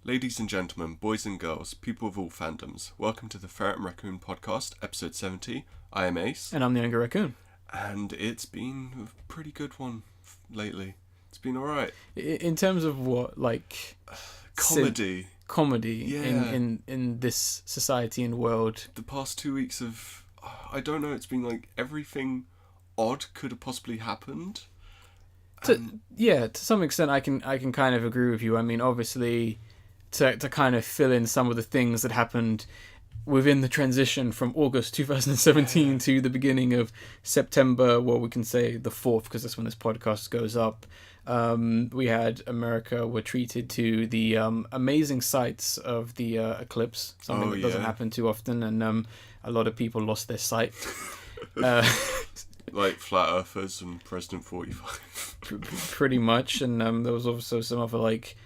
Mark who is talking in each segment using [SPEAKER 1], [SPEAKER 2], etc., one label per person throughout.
[SPEAKER 1] Ladies and gentlemen, boys and girls, people of all fandoms, welcome to the Ferret Raccoon podcast, episode 70. I am Ace.
[SPEAKER 2] And I'm the younger raccoon.
[SPEAKER 1] And it's been a pretty good one lately. It's been alright.
[SPEAKER 2] In terms of what, like...
[SPEAKER 1] Comedy.
[SPEAKER 2] Comedy
[SPEAKER 1] Yeah.
[SPEAKER 2] in this society and world.
[SPEAKER 1] The past 2 weeks of... I don't know, it's been like everything odd could have possibly happened.
[SPEAKER 2] To some extent I can kind of agree with you. I mean, obviously, to kind of fill in some of the things that happened within the transition from August 2017 to the beginning of September, well, we can say the 4th, because that's when this podcast goes up. We had America were treated to the amazing sights of the eclipse, something that doesn't happen too often, and a lot of people lost their sight.
[SPEAKER 1] Like Flat Earthers and President 45.
[SPEAKER 2] Pretty much, and there was also some other, like,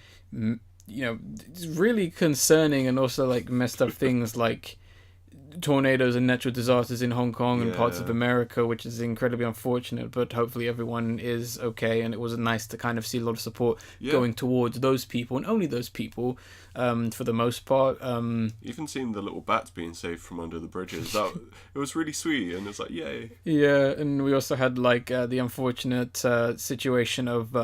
[SPEAKER 2] really concerning and also, like, messed up things like tornadoes and natural disasters in Hong Kong and parts of America, which is incredibly unfortunate, but hopefully everyone is okay, and it was nice to kind of see a lot of support going towards those people, and only those people, for the most part.
[SPEAKER 1] Even seeing the little bats being saved from under the bridges, it was really sweet, and it's like, yay.
[SPEAKER 2] Yeah, and we also had, like, the unfortunate situation of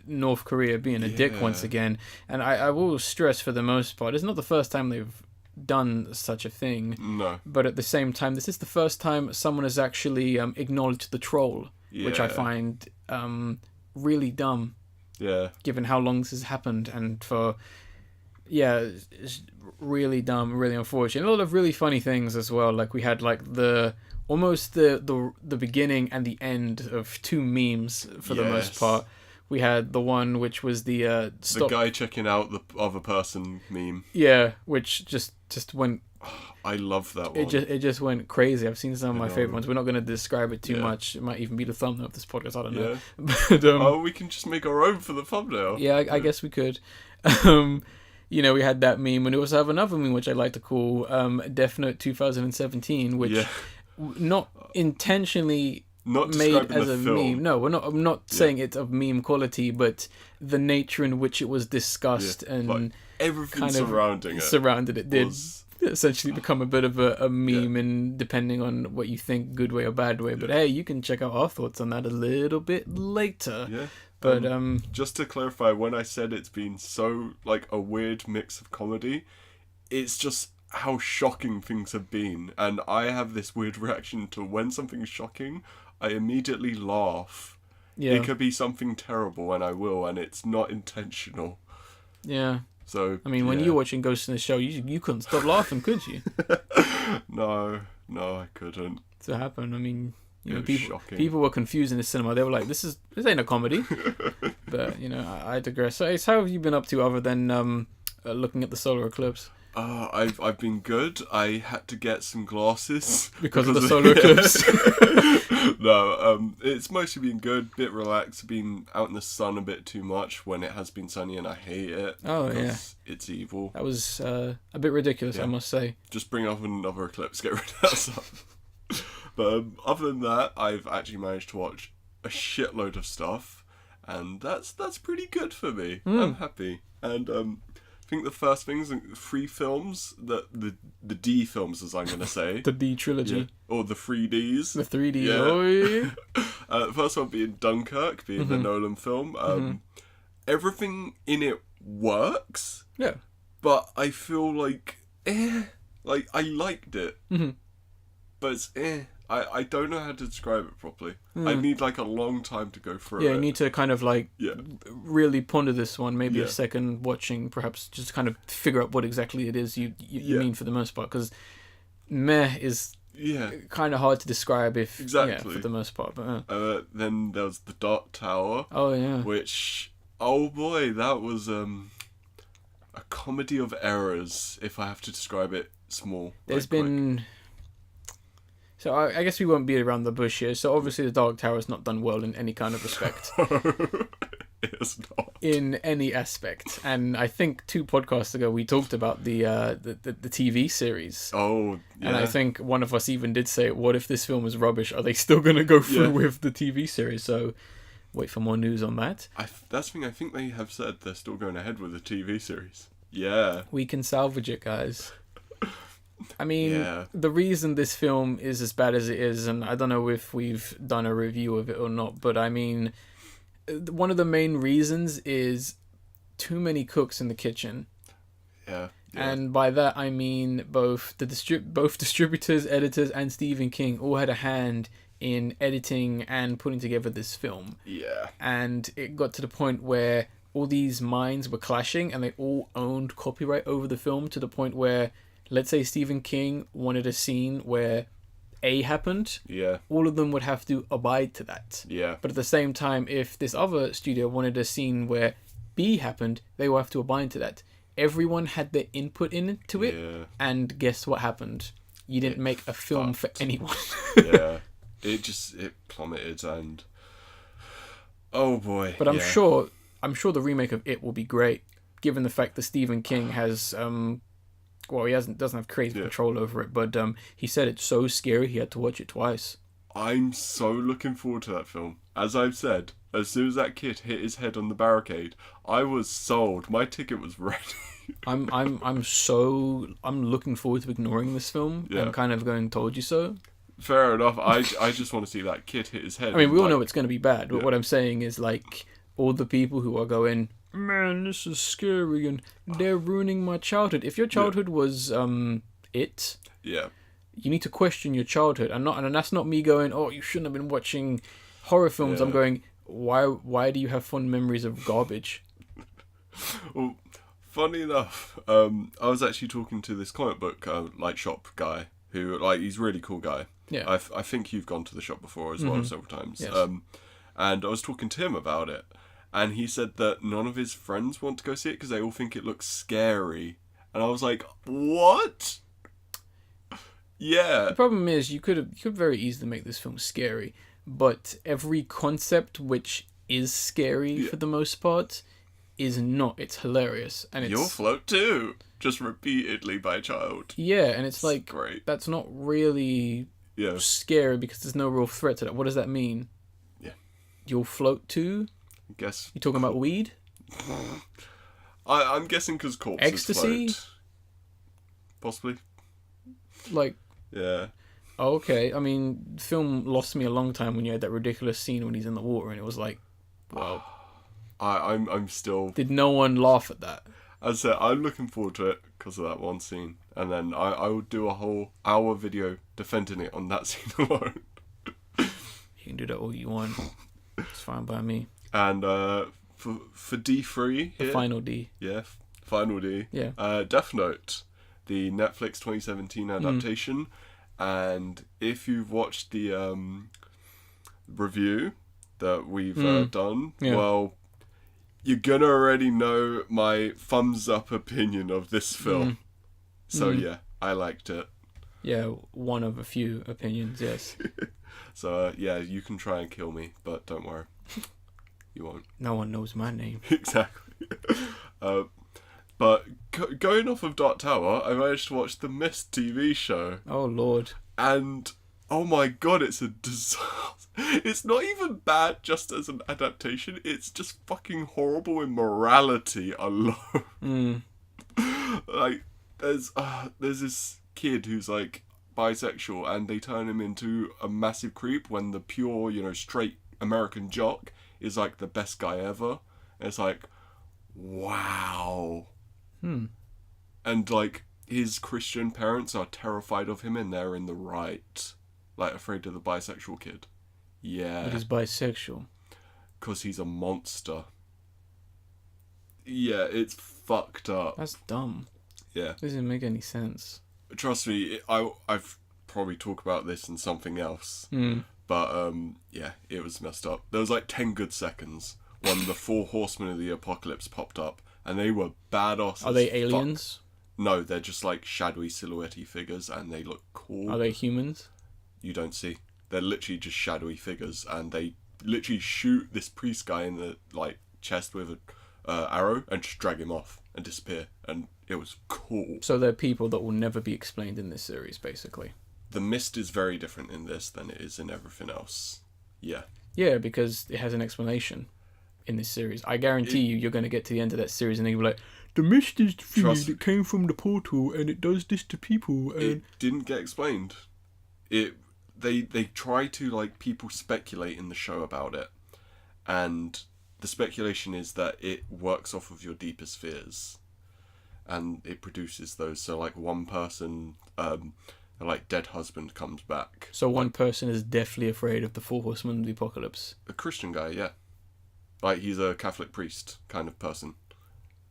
[SPEAKER 2] North Korea being a dick once again, and I will stress, for the most part, it's not the first time they've done such a thing.
[SPEAKER 1] No.
[SPEAKER 2] But at the same time, this is the first time someone has actually acknowledged the troll, which I find really dumb. Yeah. Given how long this has happened, and it's really dumb, really unfortunate. A lot of really funny things as well. Like, we had like the beginning and the end of two memes for the most part. We had the one which was the
[SPEAKER 1] guy checking out the other person meme.
[SPEAKER 2] Yeah, which just went.
[SPEAKER 1] I love that one.
[SPEAKER 2] It just went crazy. I've seen some of my favorite ones. We're not going to describe it too much. It might even be the thumbnail of this podcast. I don't know. But,
[SPEAKER 1] we can just make our own for the thumbnail.
[SPEAKER 2] Yeah, I guess we could. We had that meme, and we also have another meme which I like to call Death Note 2017, which not intentionally.
[SPEAKER 1] Not
[SPEAKER 2] made as
[SPEAKER 1] a
[SPEAKER 2] meme. No, I'm not saying it's of meme quality, but the nature in which it was discussed and
[SPEAKER 1] like everything
[SPEAKER 2] kind
[SPEAKER 1] of
[SPEAKER 2] surrounded it did essentially become a bit of a meme, and depending on what you think, good way or bad way. But hey, you can check out our thoughts on that a little bit later.
[SPEAKER 1] Yeah.
[SPEAKER 2] But
[SPEAKER 1] just to clarify, when I said it's been so like a weird mix of comedy, it's just how shocking things have been, and I have this weird reaction to when something's shocking. I immediately laugh. Yeah. It could be something terrible, and I will, and it's not intentional.
[SPEAKER 2] Yeah.
[SPEAKER 1] So
[SPEAKER 2] I mean, when you're watching Ghost in the Shell, you couldn't stop laughing, could you?
[SPEAKER 1] No, I couldn't.
[SPEAKER 2] To happen. I mean, people were confused in the cinema. They were like, "This ain't a comedy." But I digress. So, how have you been up to other than looking at the solar eclipse?
[SPEAKER 1] I've been good. I had to get some glasses
[SPEAKER 2] because of the solar eclipse.
[SPEAKER 1] No, it's mostly been good. Bit relaxed. Been out in the sun a bit too much when it has been sunny, and I hate it.
[SPEAKER 2] Oh yeah,
[SPEAKER 1] it's evil.
[SPEAKER 2] That was a bit ridiculous, I must say.
[SPEAKER 1] Just bring up another eclipse. Get rid of that stuff. But other than that, I've actually managed to watch a shitload of stuff, and that's pretty good for me. I'm happy, and I think the first things, 3 films, the D films, as I'm going to say.
[SPEAKER 2] The D trilogy.
[SPEAKER 1] Or the 3Ds.
[SPEAKER 2] The 3D,
[SPEAKER 1] the first one being Dunkirk, being the Nolan film. Everything in it works.
[SPEAKER 2] Yeah.
[SPEAKER 1] But I feel like, like, I liked it. But it's I don't know how to describe it properly. I need like a long time to go through it.
[SPEAKER 2] Yeah, you need to kind of like really ponder this one, maybe a second watching, perhaps just kind of figure out what exactly it is you mean for the most part, because meh is kind of hard to describe for the most part. But
[SPEAKER 1] then there was The Dark Tower.
[SPEAKER 2] Oh yeah.
[SPEAKER 1] Which, oh boy, that was a comedy of errors, if I have to describe it small.
[SPEAKER 2] There's been... Quick. So I guess we won't beat around the bush here. So obviously the Dark Tower has not done well in any kind of respect.
[SPEAKER 1] It is not.
[SPEAKER 2] In any aspect. And I think 2 podcasts ago we talked about the TV series.
[SPEAKER 1] Oh, yeah.
[SPEAKER 2] And I think one of us even did say, what if this film is rubbish? Are they still going to go through with the TV series? So wait for more news on that.
[SPEAKER 1] That's the thing. I think they have said they're still going ahead with the TV series. Yeah.
[SPEAKER 2] We can salvage it, guys. I mean,
[SPEAKER 1] Yeah.
[SPEAKER 2] the reason this film is as bad as it is, and I don't know if we've done a review of it or not, but I mean, one of the main reasons is too many cooks in the kitchen.
[SPEAKER 1] Yeah.
[SPEAKER 2] And by that I mean both distributors, editors, and Stephen King all had a hand in editing and putting together this film.
[SPEAKER 1] Yeah.
[SPEAKER 2] And it got to the point where all these minds were clashing, and they all owned copyright over the film, to the point where, let's say Stephen King wanted a scene where A happened,
[SPEAKER 1] Yeah.
[SPEAKER 2] all of them would have to abide to that.
[SPEAKER 1] Yeah.
[SPEAKER 2] But at the same time, if this other studio wanted a scene where B happened, they would have to abide to that. Everyone had their input into it,
[SPEAKER 1] Yeah.
[SPEAKER 2] and guess what happened? You didn't make a film for anyone.
[SPEAKER 1] Yeah. It plummeted, and oh boy.
[SPEAKER 2] But I'm sure the remake of It will be great, given the fact that Stephen King has well, he doesn't have creative control over it, but he said it's so scary he had to watch it twice.
[SPEAKER 1] I'm so looking forward to that film. As I've said, as soon as that kid hit his head on the barricade, I was sold. My ticket was ready.
[SPEAKER 2] I'm looking forward to ignoring this film and kind of going, told you so.
[SPEAKER 1] Fair enough. I just want to see that kid hit his head.
[SPEAKER 2] I mean, we all know it's going to be bad, but what I'm saying is, like, all the people who are going, man, this is scary, and they're ruining my childhood. If your childhood was It, you need to question your childhood, and that's not me going, oh, you shouldn't have been watching horror films. I'm going, why do you have fond memories of garbage?
[SPEAKER 1] Well, funny enough, I was actually talking to this comic book light shop guy who, like, he's a really cool guy.
[SPEAKER 2] Yeah.
[SPEAKER 1] I think you've gone to the shop before as well several times.
[SPEAKER 2] Yes.
[SPEAKER 1] And I was talking to him about it, and he said that none of his friends want to go see it because they all think it looks scary. And I was like, what? Yeah.
[SPEAKER 2] The problem is you could very easily make this film scary, but every concept which is scary for the most part is not. It's hilarious, and it's
[SPEAKER 1] You'll float too, just repeatedly by a child.
[SPEAKER 2] Yeah, and it's like
[SPEAKER 1] great.
[SPEAKER 2] That's not really scary because there's no real threat to that. What does that mean?
[SPEAKER 1] Yeah.
[SPEAKER 2] You'll float too?
[SPEAKER 1] I guess.
[SPEAKER 2] You talking about weed?
[SPEAKER 1] I'm guessing because corpses
[SPEAKER 2] Ecstasy?
[SPEAKER 1] float. Possibly.
[SPEAKER 2] Like.
[SPEAKER 1] Yeah.
[SPEAKER 2] Oh, okay. I mean, the film lost me a long time when you had that ridiculous scene when he's in the water, and it was like, wow.
[SPEAKER 1] I'm still.
[SPEAKER 2] Did no one laugh at that?
[SPEAKER 1] As I said, I'm looking forward to it because of that one scene, and then I will do a whole hour video defending it on that scene alone.
[SPEAKER 2] You can do that all you want. It's fine by me.
[SPEAKER 1] And for D3
[SPEAKER 2] the
[SPEAKER 1] here,
[SPEAKER 2] final D.
[SPEAKER 1] Yeah, final D.
[SPEAKER 2] Yeah.
[SPEAKER 1] Death Note, the Netflix 2017 adaptation, and if you've watched the review that we've done, well, you're gonna already know my thumbs up opinion of this film. So yeah, I liked it.
[SPEAKER 2] Yeah, one of a few opinions, yes.
[SPEAKER 1] So yeah, you can try and kill me, but don't worry, you won't.
[SPEAKER 2] No one knows my name.
[SPEAKER 1] Exactly. But going off of Dark Tower, I managed to watch the Mist TV show.
[SPEAKER 2] Oh Lord.
[SPEAKER 1] And oh my god, it's a disaster. It's not even bad just as an adaptation, it's just fucking horrible in morality alone. Like, there's this kid who's like bisexual, and they turn him into a massive creep when the pure, straight American jock is like the best guy ever. And it's like, wow. And like, his Christian parents are terrified of him, and they're in the right. Like, afraid of the bisexual kid. Yeah.
[SPEAKER 2] But he's bisexual.
[SPEAKER 1] Because he's a monster. Yeah, it's fucked up.
[SPEAKER 2] That's dumb.
[SPEAKER 1] Yeah.
[SPEAKER 2] Doesn't make any sense.
[SPEAKER 1] Trust me, I've probably talked about this in something else. But, yeah, it was messed up. There was like 10 good seconds when the 4 horsemen of the apocalypse popped up, and they were badass.
[SPEAKER 2] Are they aliens?
[SPEAKER 1] No, they're just like shadowy silhouette-y figures, and they look cool.
[SPEAKER 2] Are they humans?
[SPEAKER 1] You don't see. They're literally just shadowy figures, and they literally shoot this priest guy in the chest with an arrow and just drag him off and disappear, and it was cool.
[SPEAKER 2] So they're people that will never be explained in this series, basically.
[SPEAKER 1] The Mist is very different in this than it is in everything else. Yeah.
[SPEAKER 2] Yeah, because it has an explanation in this series. I guarantee you're going to get to the end of that series and you'll be like, the mist is the food that came from the portal and it does this to people. And
[SPEAKER 1] it didn't get explained. They try to, like, people speculate in the show about it, and the speculation is that it works off of your deepest fears, and it produces those. So, like, one person, like, dead husband comes back.
[SPEAKER 2] So one person is deathly afraid of the four horsemen of the apocalypse.
[SPEAKER 1] A Christian guy, yeah. Like, he's a Catholic priest kind of person.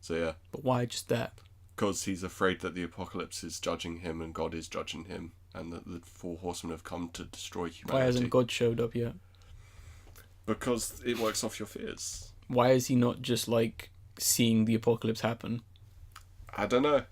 [SPEAKER 1] So, yeah.
[SPEAKER 2] But why just that?
[SPEAKER 1] Because he's afraid that the apocalypse is judging him and God is judging him, and that the four horsemen have come to destroy humanity.
[SPEAKER 2] Why hasn't God showed up yet?
[SPEAKER 1] Because it works off your fears.
[SPEAKER 2] Why is he not just, like, seeing the apocalypse happen?
[SPEAKER 1] I don't know.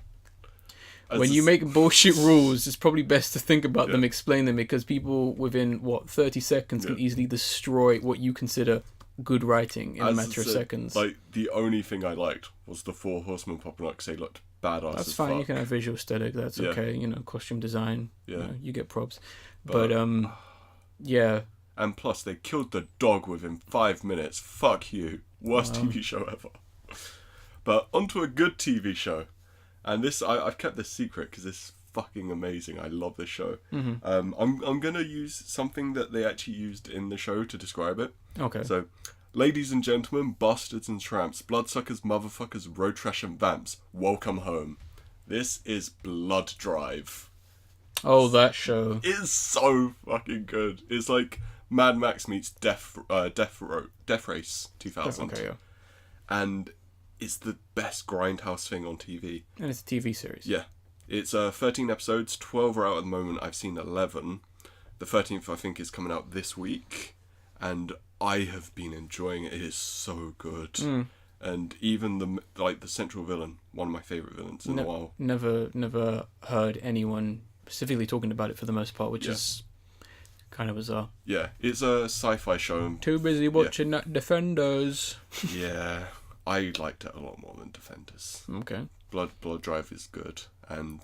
[SPEAKER 2] When you make bullshit rules, it's probably best to think about them, explain them, because people within, 30 seconds can easily destroy what you consider good writing in a matter of seconds.
[SPEAKER 1] Like, the only thing I liked was the four horsemen popping up because they looked badass.
[SPEAKER 2] That's fine.
[SPEAKER 1] Fuck.
[SPEAKER 2] You can have visual aesthetic. That's okay. You know, costume design.
[SPEAKER 1] Yeah.
[SPEAKER 2] You get props. But yeah.
[SPEAKER 1] And plus, they killed the dog within 5 minutes. Fuck you. Worst TV show ever. But onto a good TV show. And this, I've kept this secret because it's fucking amazing. I love this show.
[SPEAKER 2] Mm-hmm.
[SPEAKER 1] I'm gonna use something that they actually used in the show to describe it.
[SPEAKER 2] Okay.
[SPEAKER 1] So, ladies and gentlemen, bastards and tramps, bloodsuckers, motherfuckers, road trash and vamps, welcome home. This is Blood Drive.
[SPEAKER 2] Oh, that show.
[SPEAKER 1] It's so fucking good. It's like Mad Max meets Death Race 2000.
[SPEAKER 2] Okay, yeah.
[SPEAKER 1] And it's the best grindhouse thing on TV.
[SPEAKER 2] And it's a TV series.
[SPEAKER 1] Yeah. It's 13 episodes, 12 are out at the moment. I've seen 11. The 13th, I think, is coming out this week. And I have been enjoying it. It is so good. And even the central villain, one of my favourite villains in a while.
[SPEAKER 2] Never heard anyone specifically talking about it for the most part, which is kind of bizarre.
[SPEAKER 1] Yeah, it's a sci-fi show.
[SPEAKER 2] Too busy watching that Defenders.
[SPEAKER 1] Yeah, I liked it a lot more than Defenders.
[SPEAKER 2] Okay.
[SPEAKER 1] Blood Drive is good, and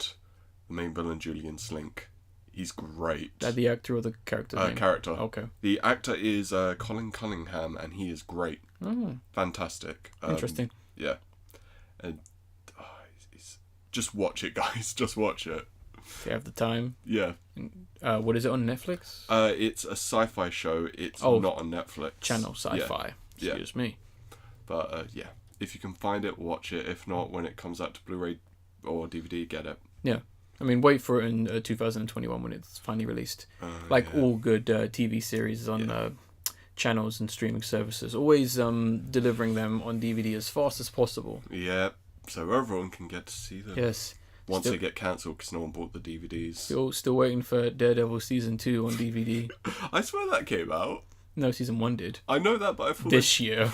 [SPEAKER 1] the main villain, Julian Slink, he's great.
[SPEAKER 2] That the actor or the character name?
[SPEAKER 1] Character.
[SPEAKER 2] Okay.
[SPEAKER 1] The actor is Colin Cunningham, and he is great.
[SPEAKER 2] Oh.
[SPEAKER 1] Fantastic.
[SPEAKER 2] Interesting.
[SPEAKER 1] Yeah. And just watch it, guys. Just watch it.
[SPEAKER 2] If you have the time.
[SPEAKER 1] Yeah.
[SPEAKER 2] What is it on Netflix?
[SPEAKER 1] It's a sci-fi show. It's not on Netflix.
[SPEAKER 2] Channel Sci-Fi. Excuse me.
[SPEAKER 1] But yeah, if you can find it, watch it. If not, when it comes out to Blu-ray or DVD, get it.
[SPEAKER 2] Yeah. I mean, wait for it in 2021 when it's finally released. All good TV series on channels and streaming services. Always delivering them on DVD as fast as possible.
[SPEAKER 1] Yeah, so everyone can get to see them.
[SPEAKER 2] Yes.
[SPEAKER 1] Once they get cancelled because no one bought the DVDs.
[SPEAKER 2] Still waiting for Daredevil Season 2 on DVD.
[SPEAKER 1] I swear that came out.
[SPEAKER 2] No, Season 1 did.
[SPEAKER 1] I know that, but I thought...
[SPEAKER 2] This year.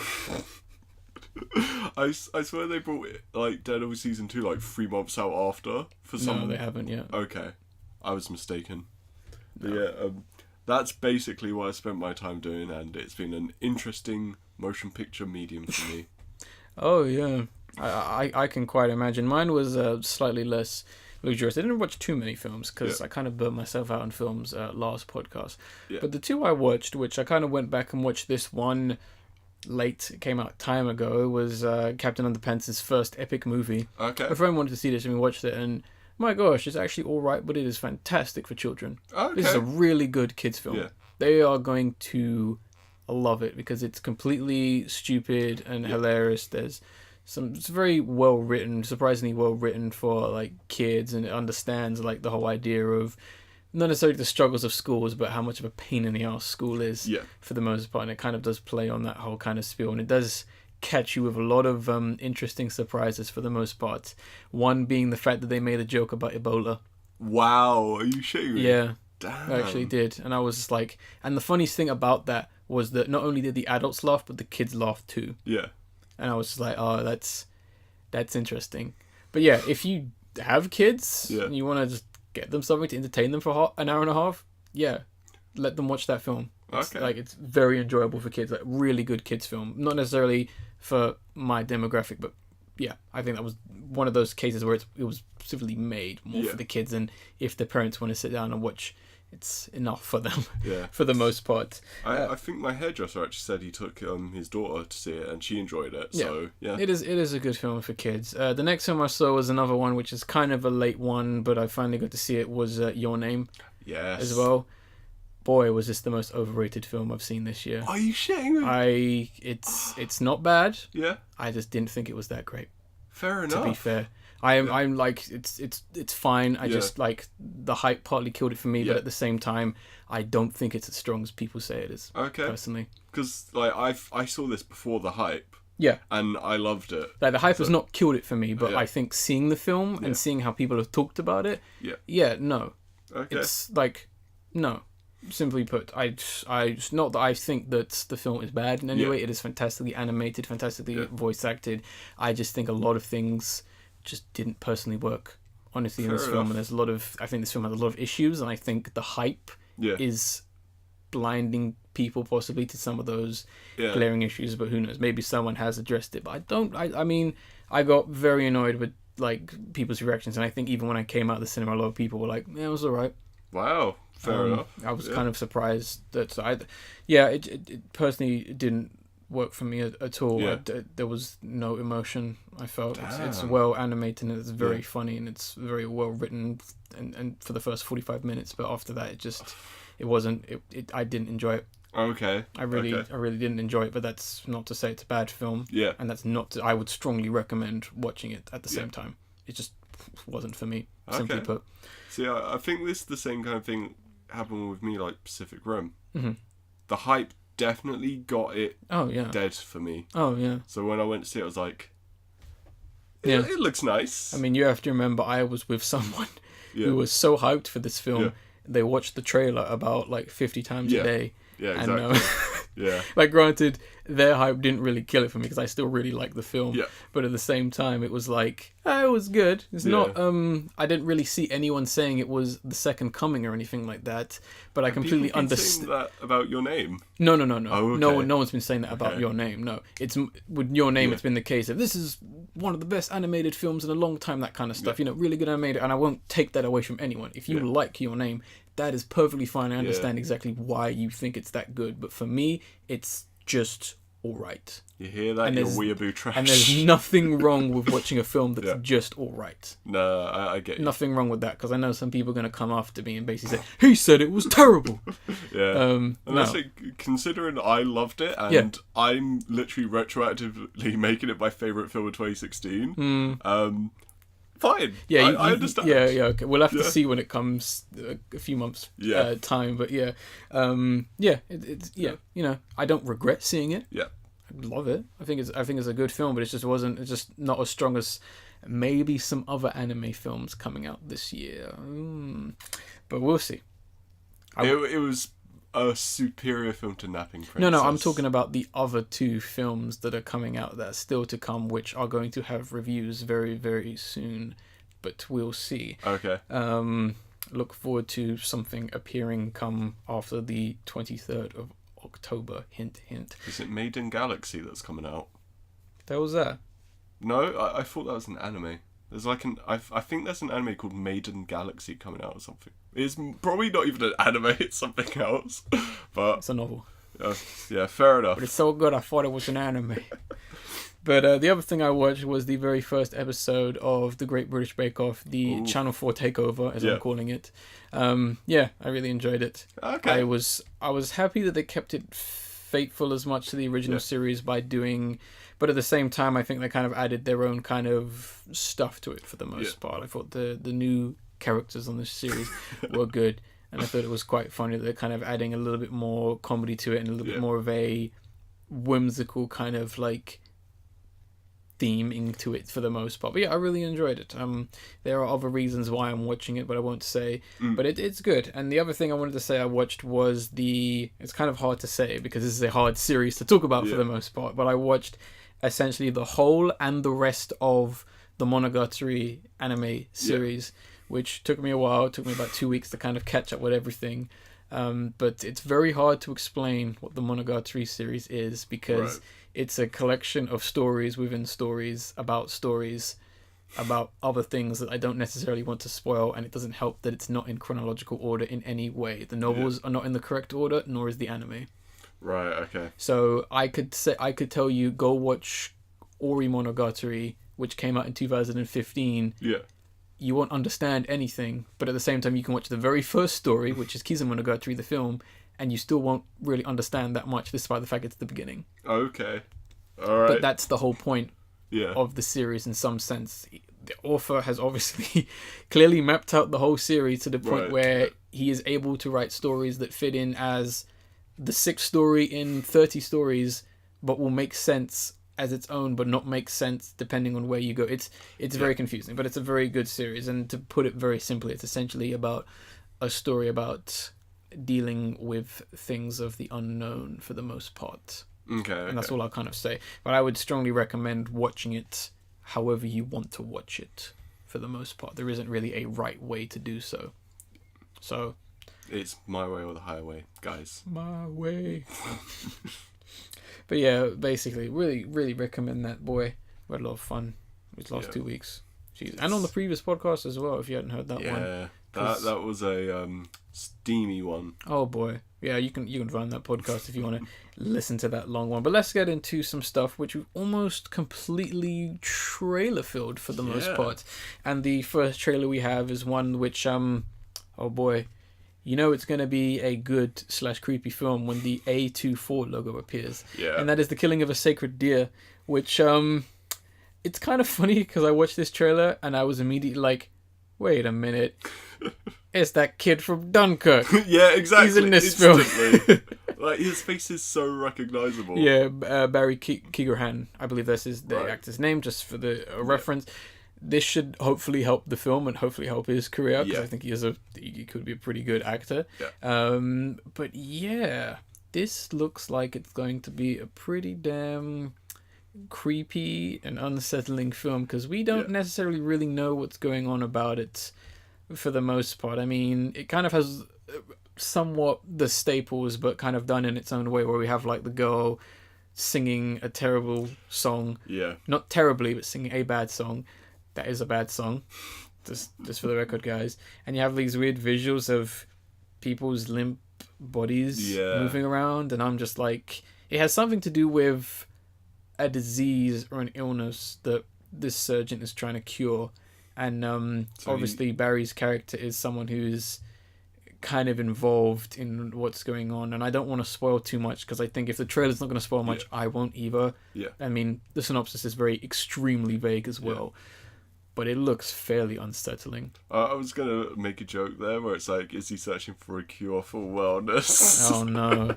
[SPEAKER 1] I swear they brought it, Daredevil Season 2 3 months out after.
[SPEAKER 2] No, they haven't yet.
[SPEAKER 1] Okay. I was mistaken. No. Yeah, that's basically what I spent my time doing, and it's been an interesting motion picture medium for me.
[SPEAKER 2] Oh, yeah. I can quite imagine. Mine was slightly less luxurious. I didn't watch too many films because I kind of burnt myself out on films last podcast. Yeah. But the two I watched, which I kind of went back and watched this one late, it came out time ago, was Captain Underpants' first epic movie.
[SPEAKER 1] Okay.
[SPEAKER 2] My friend wanted to see this and we watched it, and my gosh, it's actually alright, but it is fantastic for children.
[SPEAKER 1] Okay.
[SPEAKER 2] This is a really good kids film. Yeah. They are going to love it because it's completely stupid and hilarious. It's very well written, surprisingly well written for kids, and it understands the whole idea of not necessarily the struggles of schools, but how much of a pain in the ass school is for the most part. And it kind of does play on that whole kind of spiel, and it does catch you with a lot of interesting surprises for the most part. One being the fact that they made a joke about Ebola.
[SPEAKER 1] Wow, are you shitting me?
[SPEAKER 2] Yeah,
[SPEAKER 1] damn.
[SPEAKER 2] I actually did, and I was just and the funniest thing about that was that not only did the adults laugh, but the kids laughed too.
[SPEAKER 1] Yeah.
[SPEAKER 2] And I was just oh, that's interesting. But yeah, if you have kids and you want to just get them something to entertain them for an hour and a half, let them watch that film. It's, it's very enjoyable for kids, really good kids film. Not necessarily for my demographic, but I think that was one of those cases where it was specifically made more for the kids, and if the parents want to sit down and watch it's enough for them.
[SPEAKER 1] Yeah.
[SPEAKER 2] For the most part.
[SPEAKER 1] I think my hairdresser actually said he took his daughter to see it and she enjoyed it. So yeah.
[SPEAKER 2] It is a good film for kids. The next film I saw was another one which is kind of a late one, but I finally got to see it, was Your Name.
[SPEAKER 1] Yes.
[SPEAKER 2] As well. Boy, was this the most overrated film I've seen this year.
[SPEAKER 1] Are you shitting me?
[SPEAKER 2] It's not bad.
[SPEAKER 1] Yeah.
[SPEAKER 2] I just didn't think it was that great.
[SPEAKER 1] Fair enough.
[SPEAKER 2] To be fair. I'm like, it's fine. I just like the hype partly killed it for me, but at the same time, I don't think it's as strong as people say it is.
[SPEAKER 1] Okay.
[SPEAKER 2] Personally,
[SPEAKER 1] because like I saw this before the hype.
[SPEAKER 2] Yeah.
[SPEAKER 1] And I loved it.
[SPEAKER 2] Like the hype has not killed it for me, but I think seeing the film and seeing how people have talked about it. Yeah. No.
[SPEAKER 1] Okay.
[SPEAKER 2] It's like, no. Simply put, I not that I think that the film is bad in any way. It is fantastically animated, fantastically voice acted. I just think a lot of things just didn't personally work, honestly, in this film. And there's I think this film has a lot of issues, and I think the hype is blinding people possibly to some of those glaring issues, but who knows, maybe someone has addressed it, but I mean, I got very annoyed with like people's reactions, and I think even when I came out of the cinema, a lot of people were like, yeah, it was alright.
[SPEAKER 1] Wow, fair enough.
[SPEAKER 2] I was kind of surprised that it personally didn't work for me at all. There was no emotion. I felt it's well animated and it's very funny and it's very well written and for the first 45 minutes, but after that it wasn't. I didn't enjoy it.
[SPEAKER 1] Okay.
[SPEAKER 2] I really didn't enjoy it, but that's not to say it's a bad film.
[SPEAKER 1] Yeah.
[SPEAKER 2] And that's not. I would strongly recommend watching it at the same time. It just wasn't for me. Simply put.
[SPEAKER 1] See, I think this is the same kind of thing happened with me, like Pacific Rim.
[SPEAKER 2] Mm-hmm.
[SPEAKER 1] The hype definitely got it. Dead for me.
[SPEAKER 2] Oh yeah.
[SPEAKER 1] So when I went to see it, I was like, it looks nice.
[SPEAKER 2] I mean, you have to remember, I was with someone who was so hyped for this film. Yeah. They watched the trailer about like 50 times a day.
[SPEAKER 1] Yeah, exactly.
[SPEAKER 2] And, like, granted, their hype didn't really kill it for me because I still really like the film.
[SPEAKER 1] Yeah.
[SPEAKER 2] But at the same time, it was like, it was good. It's not. I didn't really see anyone saying it was the second coming or anything like that. But I completely understand
[SPEAKER 1] that about Your Name.
[SPEAKER 2] No.
[SPEAKER 1] Oh, okay.
[SPEAKER 2] No one's been saying that about Your Name. No, it's with Your Name. It's been the case of this is one of the best animated films in a long time. That kind of stuff. Really good animated, and I won't take that away from anyone. If you like Your Name, that is perfectly fine. I understand exactly why you think it's that good, but for me, it's just alright.
[SPEAKER 1] You hear that? You're weeaboo trash.
[SPEAKER 2] And there's nothing wrong with watching a film that's just alright.
[SPEAKER 1] No, I get you.
[SPEAKER 2] Nothing wrong with that, because I know some people are going to come after me and basically say, he said it was terrible.
[SPEAKER 1] And that's like, considering I loved it, and I'm literally retroactively making it my favourite film of 2016. Fine.
[SPEAKER 2] Yeah,
[SPEAKER 1] I understand.
[SPEAKER 2] Yeah, okay. We'll have to see when it comes a few months time, but I don't regret seeing it.
[SPEAKER 1] Yeah.
[SPEAKER 2] I love it. I think it's a good film, but it's just not as strong as maybe some other anime films coming out this year. But we'll see.
[SPEAKER 1] It was a superior film to Napping Princess.
[SPEAKER 2] No, I'm talking about the other two films that are coming out that are still to come, which are going to have reviews very, very soon, but we'll see.
[SPEAKER 1] Okay.
[SPEAKER 2] Look forward to something appearing come after the 23rd of October. Hint, hint.
[SPEAKER 1] Is it Made in Galaxy that's coming out?
[SPEAKER 2] That was that?
[SPEAKER 1] No, I thought that was an anime. There's like I think there's an anime called Made in Galaxy coming out or something. It's probably not even an anime, it's something else. But
[SPEAKER 2] it's a novel.
[SPEAKER 1] Yeah, fair enough.
[SPEAKER 2] But it's so good I thought it was an anime. But the other thing I watched was the very first episode of The Great British Bake Off, the Channel 4 takeover, as I'm calling it. I really enjoyed it.
[SPEAKER 1] Okay.
[SPEAKER 2] I was happy that they kept it faithful as much to the original series by doing... But at the same time, I think they kind of added their own kind of stuff to it for the most part. I thought the new characters on this series were good. And I thought it was quite funny that they're kind of adding a little bit more comedy to it and a little bit more of a whimsical kind of like theming to it for the most part. But I really enjoyed it. There are other reasons why I'm watching it, but I won't say. But it's good. And the other thing I wanted to say I watched was it's kind of hard to say because this is a hard series to talk about for the most part, but I watched essentially the whole and the rest of the Monogatari anime series, which took me a while. It took me about 2 weeks to kind of catch up with everything. But it's very hard to explain what the Monogatari series is because it's a collection of stories within stories about stories about other things that I don't necessarily want to spoil, and it doesn't help that it's not in chronological order in any way. The novels are not in the correct order, nor is the anime.
[SPEAKER 1] Right, okay.
[SPEAKER 2] So I could tell you, go watch Ori Monogatari, which came out in 2015.
[SPEAKER 1] Yeah.
[SPEAKER 2] You won't understand anything, but at the same time you can watch the very first story, which is Kizumonogatari, the film, and you still won't really understand that much, despite the fact it's the beginning.
[SPEAKER 1] Okay. Alright.
[SPEAKER 2] But that's the whole point
[SPEAKER 1] yeah.
[SPEAKER 2] of the series in some sense. The author has obviously clearly mapped out the whole series to the point where he is able to write stories that fit in as the 6th story in 30 stories, but will make sense as its own, but not make sense depending on where you go. It's very confusing, but it's a very good series. And to put it very simply, it's essentially about a story about dealing with things of the unknown for the most part.
[SPEAKER 1] Okay.
[SPEAKER 2] And that's all I'll kind of say. But I would strongly recommend watching it however you want to watch it for the most part. There isn't really a right way to do so. So
[SPEAKER 1] it's my way or the highway, guys.
[SPEAKER 2] My way. But yeah, basically, really, really recommend that, boy. We had a lot of fun these last 2 weeks. Jeez. And on the previous podcast as well, if you hadn't heard that one.
[SPEAKER 1] Yeah, that was a steamy one.
[SPEAKER 2] Oh boy. Yeah, you can find that podcast if you want to listen to that long one. But let's get into some stuff which we've almost completely trailer filled for the most part. And the first trailer we have is one which oh boy, you know it's going to be a good / creepy film when the A24 logo appears.
[SPEAKER 1] Yeah.
[SPEAKER 2] And that is The Killing of a Sacred Deer, which it's kind of funny because I watched this trailer and I was immediately like, wait a minute. It's that kid from Dunkirk.
[SPEAKER 1] Yeah, exactly.
[SPEAKER 2] He's in this film.
[SPEAKER 1] Like, his face is so recognizable.
[SPEAKER 2] Yeah, Barry Keoghan, I believe that's the actor's name, just for the reference. This should hopefully help the film and hopefully help his career, because I think he could be a pretty good actor.
[SPEAKER 1] Yeah.
[SPEAKER 2] But yeah, this looks like it's going to be a pretty damn creepy and unsettling film, because we don't necessarily really know what's going on about it for the most part. I mean, it kind of has somewhat the staples, but kind of done in its own way, where we have like the girl singing a terrible song.
[SPEAKER 1] Yeah. Not
[SPEAKER 2] terribly, but singing a bad song. That is a bad song. Just for the record, guys. And you have these weird visuals of people's limp bodies moving around, and I'm just like, it has something to do with a disease or an illness that this surgeon is trying to cure. And obviously Barry's character is someone who's kind of involved in what's going on, and I don't want to spoil too much, because I think if the trailer's not going to spoil much, I won't either. I mean, the synopsis is extremely vague as well, but it looks fairly unsettling.
[SPEAKER 1] I was going to make a joke there where it's like, is he searching for a cure for wellness?
[SPEAKER 2] Oh no.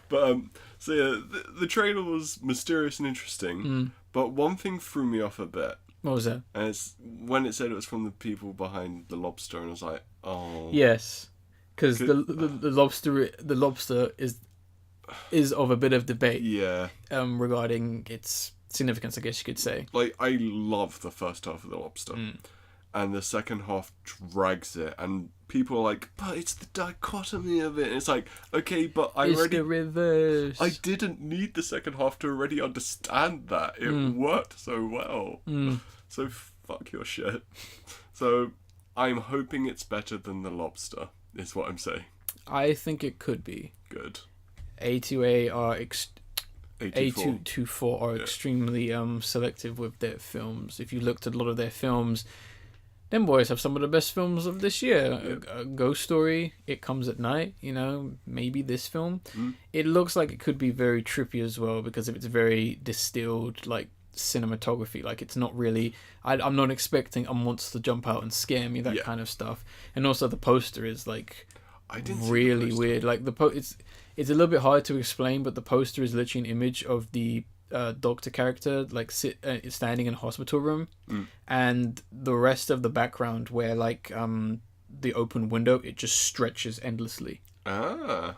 [SPEAKER 1] But so yeah, the trailer was mysterious and interesting, but one thing threw me off a bit.
[SPEAKER 2] What was that?
[SPEAKER 1] And it's when it said it was from the people behind The Lobster, and I was like, oh.
[SPEAKER 2] Yes, because the lobster is of a bit of debate.
[SPEAKER 1] Yeah.
[SPEAKER 2] Regarding its significance, I guess you could say.
[SPEAKER 1] Like, I love the first half of The Lobster, and the second half drags it, and people are like, but it's the dichotomy of it. And it's like, okay, but
[SPEAKER 2] it's the reverse.
[SPEAKER 1] I didn't need the second half to already understand that. It worked so well. So fuck your shit. So I'm hoping it's better than The Lobster, is what I'm saying.
[SPEAKER 2] I think it could be.
[SPEAKER 1] Good.
[SPEAKER 2] A24 are
[SPEAKER 1] A24
[SPEAKER 2] are extremely selective with their films. If you looked at a lot of their films, them boys have some of the best films of this year. A Ghost Story, It Comes at Night, maybe this film. It looks like it could be very trippy as well, because of its very distilled, like, cinematography. Like, it's not really, I'm not expecting a monster to jump out and scare me, that kind of stuff. And also the poster is like really weird. Like, it's a little bit hard to explain, but the poster is literally an image of the doctor character like standing in a hospital room, and the rest of the background, where like the open window, it just stretches endlessly.
[SPEAKER 1] That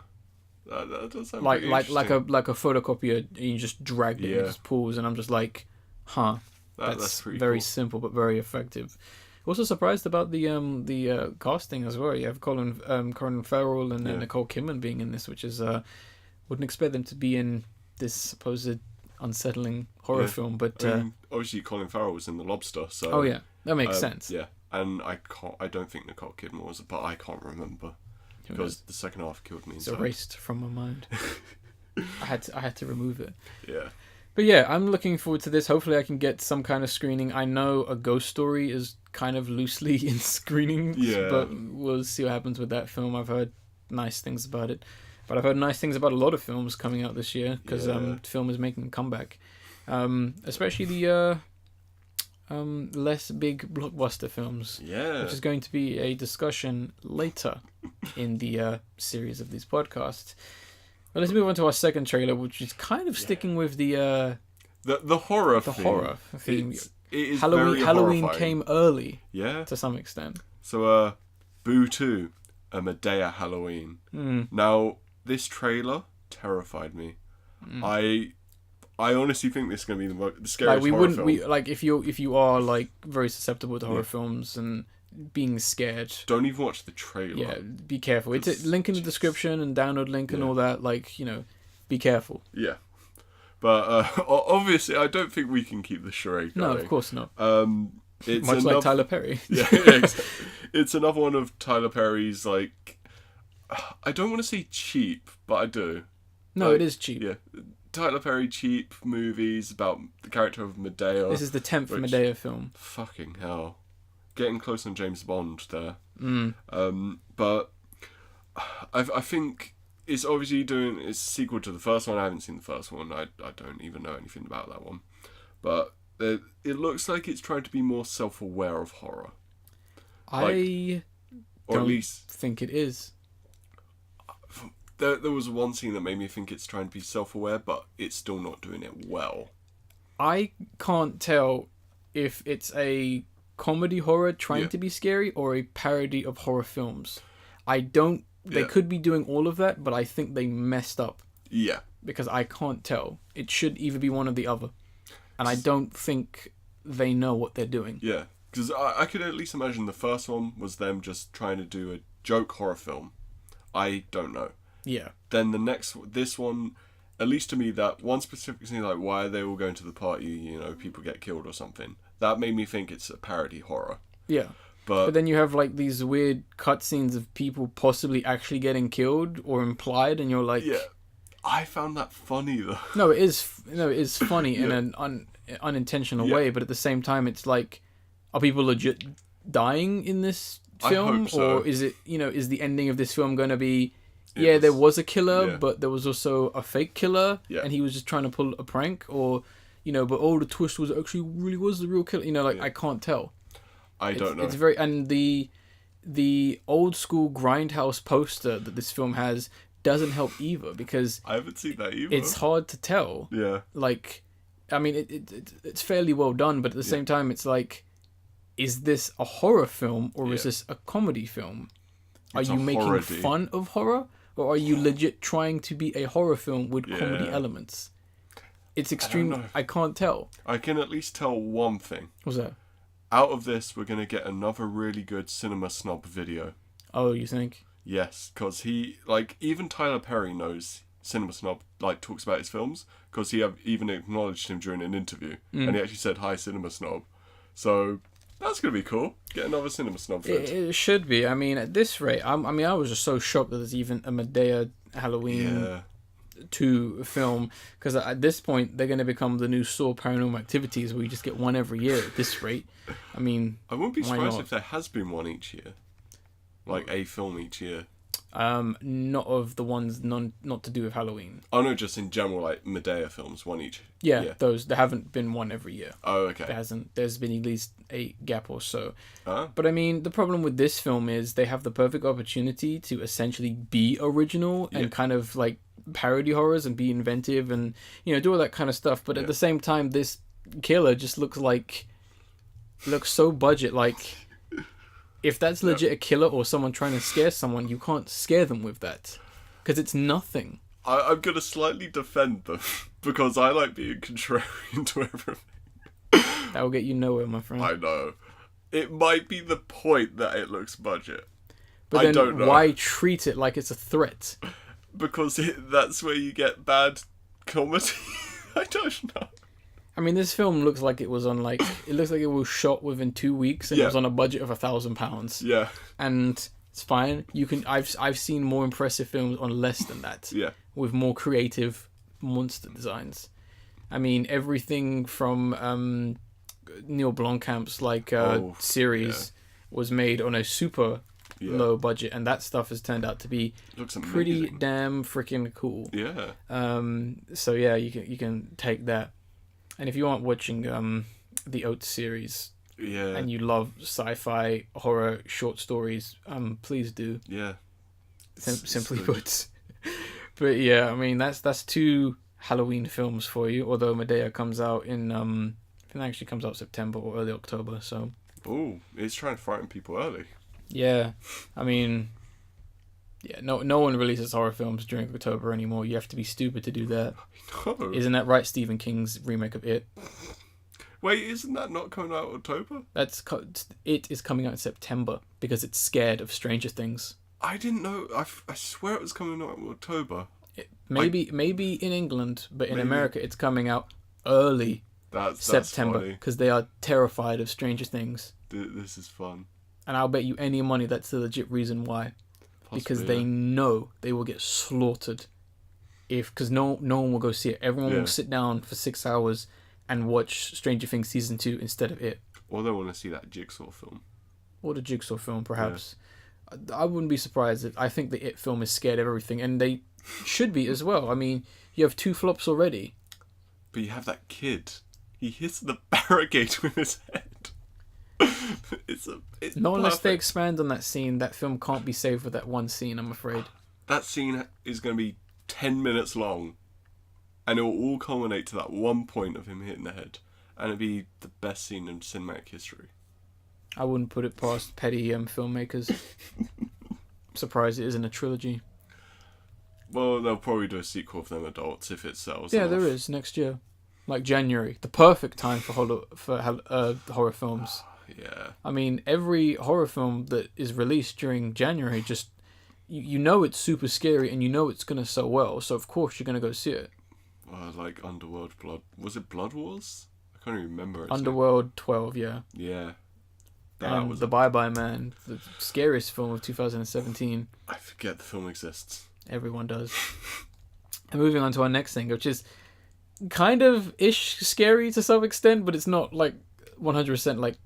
[SPEAKER 1] does sound
[SPEAKER 2] like a photocopier, and you just drag it and it just pulls, and I'm just like, that's very
[SPEAKER 1] cool.
[SPEAKER 2] simple but very effective. Also surprised about the casting as well. You have Colin Farrell and Nicole Kidman being in this, which is wouldn't expect them to be in this supposed unsettling horror film, but
[SPEAKER 1] obviously Colin Farrell was in The Lobster, so
[SPEAKER 2] that makes sense.
[SPEAKER 1] Yeah, and I don't think Nicole Kidman was, but I can't remember because the second half killed me.
[SPEAKER 2] It's erased from my mind. I had to remove it.
[SPEAKER 1] Yeah.
[SPEAKER 2] But yeah, I'm looking forward to this. Hopefully I can get some kind of screening. I know A Ghost Story is kind of loosely in screenings, but we'll see what happens with that film. I've heard nice things about it. But I've heard nice things about a lot of films coming out this year, because film is making a comeback. Especially the less big blockbuster films.
[SPEAKER 1] Yeah.
[SPEAKER 2] Which is going to be a discussion later in the series of these podcasts. But let's move on to our second trailer, which is kind of sticking with the
[SPEAKER 1] horror
[SPEAKER 2] theme.
[SPEAKER 1] It is
[SPEAKER 2] Halloween
[SPEAKER 1] horrifying.
[SPEAKER 2] came early,
[SPEAKER 1] yeah,
[SPEAKER 2] to some extent.
[SPEAKER 1] So, Boo 2, a Madea Halloween. Now, this trailer terrified me. I honestly think this is going to be the scariest horror film.
[SPEAKER 2] If you are like very susceptible to horror films and being scared,
[SPEAKER 1] don't even watch the trailer.
[SPEAKER 2] Yeah, be careful. It's a link in the description and download link and all that. Be careful.
[SPEAKER 1] Yeah, but obviously, I don't think we can keep the charade going.
[SPEAKER 2] No, of course not.
[SPEAKER 1] It's
[SPEAKER 2] much like Tyler Perry.
[SPEAKER 1] Yeah, exactly. It's another one of Tyler Perry's, like, I don't want to say cheap, but I do.
[SPEAKER 2] No, it is cheap.
[SPEAKER 1] Yeah, Tyler Perry cheap movies about the character of Madea.
[SPEAKER 2] This is the 10th Madea film.
[SPEAKER 1] Fucking hell. Getting close on James Bond there. But I think it's obviously doing it's a sequel to the first one. I haven't seen the first one. I don't even know anything about that one. But it looks like it's trying to be more self-aware of horror.
[SPEAKER 2] I don't think it is.
[SPEAKER 1] There was one scene that made me think it's trying to be self-aware, but it's still not doing it well.
[SPEAKER 2] I can't tell if it's a comedy horror trying to be scary or a parody of horror films. They could be doing all of that, but I think they messed up.
[SPEAKER 1] Yeah.
[SPEAKER 2] Because I can't tell. It should either be one or the other. And I don't think they know what they're doing.
[SPEAKER 1] Yeah. Because I could at least imagine the first one was them just trying to do a joke horror film. I don't know.
[SPEAKER 2] Yeah.
[SPEAKER 1] Then this one, at least to me, that one specific scene, like, why are they all going to the party, people get killed or something, that made me think it's a parody horror.
[SPEAKER 2] Yeah. But then you have, like, these weird cutscenes of people possibly actually getting killed or implied, and you're like...
[SPEAKER 1] Yeah. I found that funny, though.
[SPEAKER 2] No, it is funny in an unintentional way, but at the same time, it's like, are people legit dying in this film?
[SPEAKER 1] I hope so.
[SPEAKER 2] Or is it, is the ending of this film going to be... there was a killer, but there was also a fake killer, and he was just trying to pull a prank, or, but the twist was actually really was the real killer. I can't tell.
[SPEAKER 1] I don't know.
[SPEAKER 2] It's very, and the old school grindhouse poster that this film has doesn't help either, because
[SPEAKER 1] I haven't seen that either.
[SPEAKER 2] It's hard to tell.
[SPEAKER 1] Yeah.
[SPEAKER 2] It's fairly well done, but at the same time, it's like, is this a horror film or is this a comedy film? Are you making fun of horror? Or are you legit trying to be a horror film with comedy elements? It's extreme. I can't tell.
[SPEAKER 1] I can at least tell one thing.
[SPEAKER 2] What's that?
[SPEAKER 1] Out of this, we're going to get another really good Cinema Snob video.
[SPEAKER 2] Oh, you think?
[SPEAKER 1] Yes, because even Tyler Perry knows Cinema Snob, talks about his films, because he even acknowledged him during an interview, and he actually said, "Hi, Cinema Snob." So... that's going to be cool. Get another Cinema Snob vid.
[SPEAKER 2] It should be. I mean, at this rate, I was just so shocked that there's even a Madea Halloween 2 film. Because at this point, they're going to become the new Saw Paranormal Activities, where you just get one every year at this rate. I mean,
[SPEAKER 1] I wouldn't be surprised if there has been one each year. Like a film each year.
[SPEAKER 2] Not of the ones not to do with Halloween.
[SPEAKER 1] Oh no, just in general, like Madea films, one each.
[SPEAKER 2] Yeah, those there haven't been one every year.
[SPEAKER 1] Oh, okay.
[SPEAKER 2] There's been at least a gap or so.
[SPEAKER 1] Huh?
[SPEAKER 2] But I mean, the problem with this film is they have the perfect opportunity to essentially be original and kind of like parody horrors and be inventive and do all that kind of stuff. But at the same time, this killer just looks so budget. Like, if that's legit a killer or someone trying to scare someone, you can't scare them with that. Because it's nothing.
[SPEAKER 1] I'm going to slightly defend them. Because I like being contrarian to everything.
[SPEAKER 2] That will get you nowhere, my friend.
[SPEAKER 1] I know. It might be the point that it looks budget.
[SPEAKER 2] But then I don't know. Why treat it like it's a threat?
[SPEAKER 1] Because that's where you get bad comedy. I don't know.
[SPEAKER 2] I mean, this film looks like it was on like it looks like it was shot within 2 weeks and it was on a budget of £1,000.
[SPEAKER 1] Yeah.
[SPEAKER 2] And it's fine. You can I've seen more impressive films on less than that.
[SPEAKER 1] Yeah.
[SPEAKER 2] With more creative monster designs. I mean, everything from Neil Blomkamp's series was made on a super low budget, and that stuff has turned out to be pretty damn freaking cool.
[SPEAKER 1] Yeah.
[SPEAKER 2] So yeah, you can take that, and if you aren't watching the Oates series, and you love sci-fi horror short stories, please do.
[SPEAKER 1] Yeah.
[SPEAKER 2] Simply put. But yeah, I mean that's 2 Halloween films for you. Although Madea comes out in I think it actually comes out September or early October. So.
[SPEAKER 1] Oh, it's trying to frighten people early.
[SPEAKER 2] Yeah, I mean, no one releases horror films during October anymore. You have to be stupid to do that.
[SPEAKER 1] No.
[SPEAKER 2] Isn't that right? Stephen King's remake of It.
[SPEAKER 1] Wait, isn't that not coming out in October?
[SPEAKER 2] It is coming out in September because it's scared of Stranger Things.
[SPEAKER 1] I didn't know. I swear it was coming out in October.
[SPEAKER 2] Maybe in England, but in America it's coming out early September because they are terrified of Stranger Things.
[SPEAKER 1] This is fun.
[SPEAKER 2] And I'll bet you any money that's the legit reason why. Because they know they will get slaughtered because no one will go see it. Everyone will sit down for 6 hours and watch Stranger Things season 2 instead of It.
[SPEAKER 1] Or they want to see that Jigsaw film.
[SPEAKER 2] Or the Jigsaw film, perhaps. Yeah. I wouldn't be surprised. I think the It film is scared of everything, and they should be as well. I mean, you have 2 flops already.
[SPEAKER 1] But you have that kid. He hits the barricade with his head. It's
[SPEAKER 2] unless they expand on that scene, that film can't be saved with that one scene, I'm afraid.
[SPEAKER 1] That scene is going to be 10 minutes long, and it will all culminate to that one point of him hitting the head, and it'll be the best scene in cinematic history.
[SPEAKER 2] I wouldn't put it past petty filmmakers. Surprised it isn't a trilogy.
[SPEAKER 1] Well, they'll probably do a sequel of them adults if it sells.
[SPEAKER 2] Yeah,
[SPEAKER 1] enough.
[SPEAKER 2] there is next year, like January, the perfect time for horror films.
[SPEAKER 1] Yeah.
[SPEAKER 2] I mean, every horror film that is released during January, just you know it's super scary and you know it's gonna sell well, so of course you're gonna go see it.
[SPEAKER 1] Like Underworld Blood. Was it Blood Wars? I can't even remember.
[SPEAKER 2] Underworld 12, yeah.
[SPEAKER 1] Yeah.
[SPEAKER 2] And The Bye Bye Man, the scariest film of 2017.
[SPEAKER 1] I forget the film exists.
[SPEAKER 2] Everyone does. And moving on to our next thing, which is kind of ish scary to some extent, but it's not like 100% like,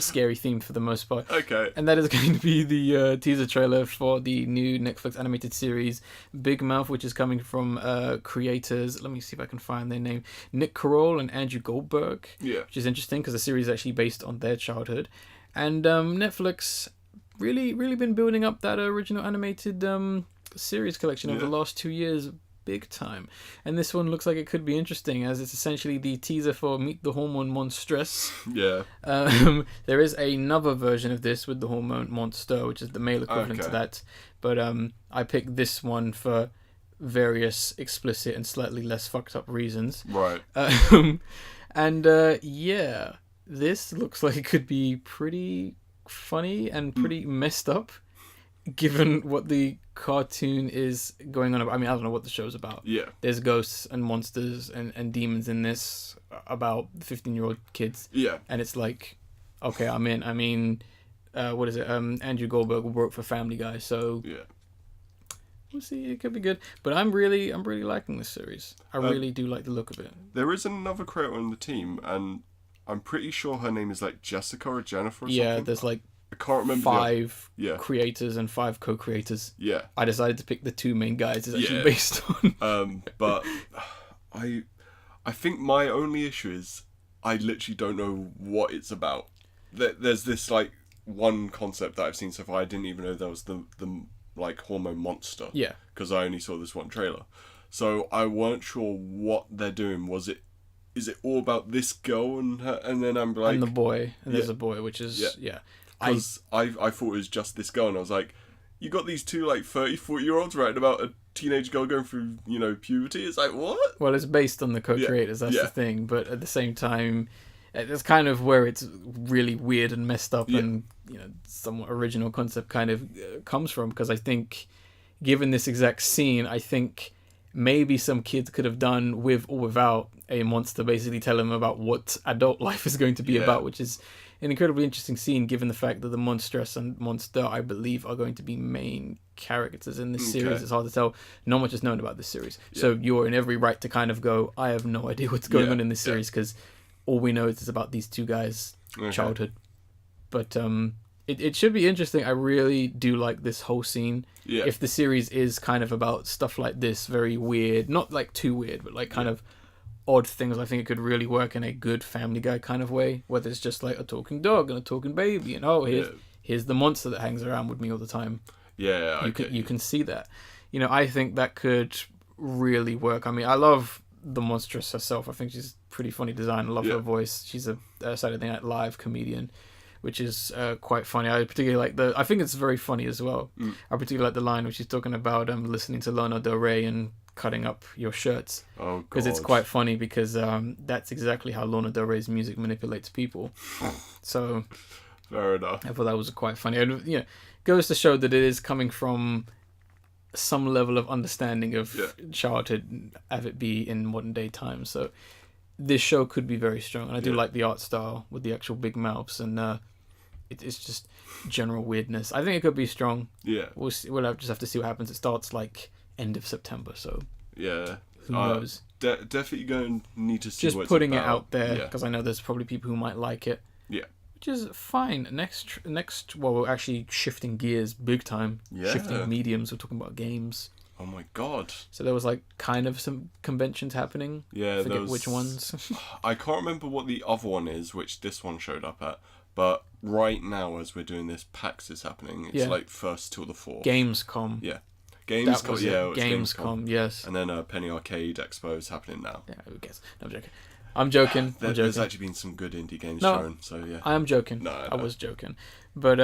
[SPEAKER 2] scary themed for the most part.
[SPEAKER 1] Okay.
[SPEAKER 2] And that is going to be the teaser trailer for the new Netflix animated series Big Mouth, which is coming from creators, let me see if I can find their name, Nick Carroll and Andrew Goldberg.
[SPEAKER 1] Yeah.
[SPEAKER 2] Which is interesting because the series is actually based on their childhood. And Netflix really been building up that original animated series collection over the last 2 years. Big time. And this one looks like it could be interesting as it's essentially the teaser for Meet the Hormone Monstress.
[SPEAKER 1] Yeah.
[SPEAKER 2] There is another version of this with the Hormone Monster, which is the male equivalent to that. But I picked this one for various explicit and slightly less fucked up reasons.
[SPEAKER 1] Right.
[SPEAKER 2] This looks like it could be pretty funny and pretty messed up. Given what the cartoon is going on about. I mean, I don't know what the show's about.
[SPEAKER 1] Yeah.
[SPEAKER 2] There's ghosts and monsters and demons in this about 15-year-old kids.
[SPEAKER 1] Yeah.
[SPEAKER 2] And it's like, okay, I'm in. I mean, what is it? Andrew Goldberg wrote for Family Guy, so
[SPEAKER 1] yeah.
[SPEAKER 2] We'll see. It could be good. But I'm really liking this series. I really do like the look of it.
[SPEAKER 1] There is another creator on the team, and I'm pretty sure her name is like Jessica or Jennifer or something.
[SPEAKER 2] Yeah, there's like
[SPEAKER 1] I can't remember
[SPEAKER 2] 5 creators and 5 co-creators.
[SPEAKER 1] Yeah.
[SPEAKER 2] I decided to pick the 2 main guys it's actually based on.
[SPEAKER 1] But I think my only issue is I literally don't know what it's about. There's this like one concept that I've seen so far. I didn't even know there was the like hormone monster.
[SPEAKER 2] Yeah.
[SPEAKER 1] Because I only saw this one trailer. So I weren't sure what they're doing. Is it all about this girl and her? And then I'm like...
[SPEAKER 2] And the boy. And there's a boy, which is... Yeah.
[SPEAKER 1] Because I thought it was just this girl, and I was like, you got these 2 like 30, 40-year-olds writing about a teenage girl going through, puberty? It's like, what?
[SPEAKER 2] Well, it's based on the co-creators, that's the thing. But at the same time, it's kind of where it's really weird and messed up and, somewhat original concept kind of comes from. Because I think, given this exact scene, I think maybe some kids could have done with or without a monster basically tell them about what adult life is going to be about, which is an incredibly interesting scene given the fact that the Monstress and Monster, I believe, are going to be main characters in this series. It's hard to tell. Not much is known about this series. So you're in every right to kind of go, I have no idea what's going on in this series because all we know is about these two guys' childhood. But it should be interesting. I really do like this whole scene. Yeah. If the series is kind of about stuff like this, very weird, not like too weird, but like kind of odd things, I think it could really work in a good Family Guy kind of way, whether it's just like a talking dog and a talking baby, and here's the monster that hangs around with me all the time.
[SPEAKER 1] Yeah,
[SPEAKER 2] you can see that. You know, I think that could really work. I mean, I love the Monstress herself. I think she's pretty funny design. I love her voice. She's a Saturday Night Live comedian, which is quite funny. I particularly like I think it's very funny as well. I particularly like the line where she's talking about listening to Lana Del Rey and cutting up your shirts.
[SPEAKER 1] Oh,
[SPEAKER 2] because it's quite funny because that's exactly how Lana Del Rey's music manipulates people. So
[SPEAKER 1] fair enough.
[SPEAKER 2] I thought that was quite funny. And goes to show that it is coming from some level of understanding of childhood, have it be in modern day times. So this show could be very strong, and I do like the art style with the actual big mouths, and it's just general weirdness. I think it could be strong.
[SPEAKER 1] Yeah,
[SPEAKER 2] we'll just have to see what happens. It starts like end of September, so who knows?
[SPEAKER 1] Definitely going to need to see.
[SPEAKER 2] Just
[SPEAKER 1] what
[SPEAKER 2] putting
[SPEAKER 1] it's
[SPEAKER 2] it
[SPEAKER 1] about.
[SPEAKER 2] out there because I know there's probably people who might like it.
[SPEAKER 1] Yeah,
[SPEAKER 2] which is fine. Next, well, we're actually shifting gears big time.
[SPEAKER 1] Yeah,
[SPEAKER 2] shifting mediums. We're talking about games.
[SPEAKER 1] Oh my god!
[SPEAKER 2] So there was like kind of some conventions happening.
[SPEAKER 1] Yeah,
[SPEAKER 2] I forget which ones.
[SPEAKER 1] I can't remember what the other one is, which this one showed up at. But right now, as we're doing this, PAX is happening. It's like 1st till the 4th.
[SPEAKER 2] Gamescom.
[SPEAKER 1] Yeah. Gamescom,
[SPEAKER 2] Gamescom, yes.
[SPEAKER 1] And then Penny Arcade Expo is happening now.
[SPEAKER 2] Yeah, who cares? No, I'm joking.
[SPEAKER 1] There's actually been some good indie games shown, so yeah.
[SPEAKER 2] I am joking. No, I was joking. But